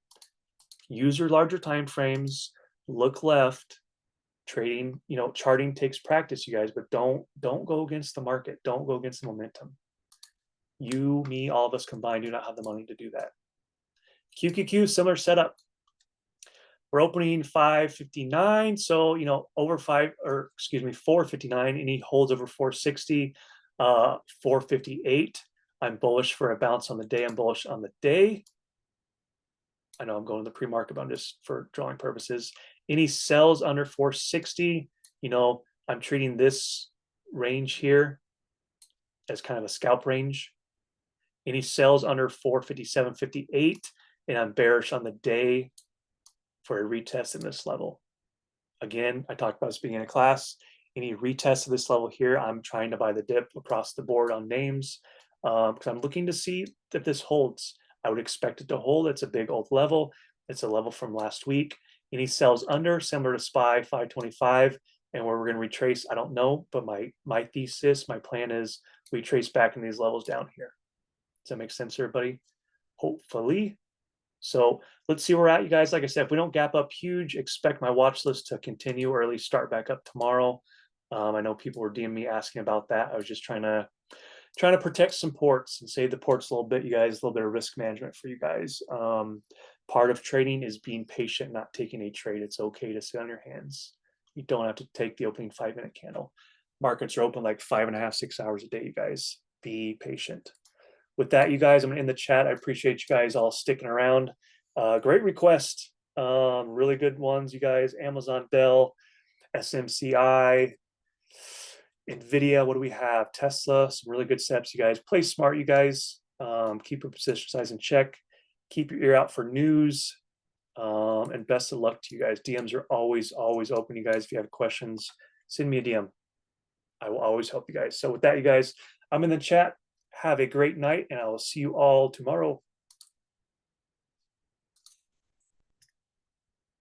A: Use your larger time frames, look left. Trading, you know, charting takes practice, you guys, but don't go against the market. Don't go against the momentum. You, me, all of us combined do not have the money to do that. QQQ, similar setup. We're opening 559, so you know, over 459, and he holds over 460, 458. I'm bullish for a bounce on the day. I'm bullish on the day. I know I'm going to the pre-market, but I'm just for drawing purposes. Any sells under 460, you know, I'm treating this range here as kind of a scalp range. Any sells under 457.58, and I'm bearish on the day for a retest in this level. Again, I talked about this beginning of class. Any retest of this level here, I'm trying to buy the dip across the board on names because I'm looking to see if this holds. I would expect it to hold. It's a big old level. It's a level from last week. Any sells under, similar to SPY 525, and where we're going to retrace, I don't know, but my thesis, my plan is we trace back in these levels down here. Does that make sense, everybody? Hopefully. So let's see where we're at, you guys. Like I said, if we don't gap up huge, expect my watch list to continue or at least start back up tomorrow. I know people were DMing me asking about that. I was just trying to protect some ports and save the ports a little bit, you guys, a little bit of risk management for you guys. Part of trading is being patient, not taking a trade. It's okay to sit on your hands. You don't have to take the opening 5-minute candle. Markets are open like 5.5, 6 hours a day, you guys. Be patient. With that, you guys, I'm in the chat. I appreciate you guys all sticking around. Great request. Really good ones, you guys. Amazon, Dell, SMCI, NVIDIA. What do we have? Tesla. Some really good steps, you guys. Play smart, you guys. Keep your position size in check. Keep your ear out for news. And best of luck to you guys. DMs are always open, you guys. If you have questions, send me a DM. I will always help you guys. So with that, you guys, I'm in the chat. Have a great night, and I will see you all tomorrow.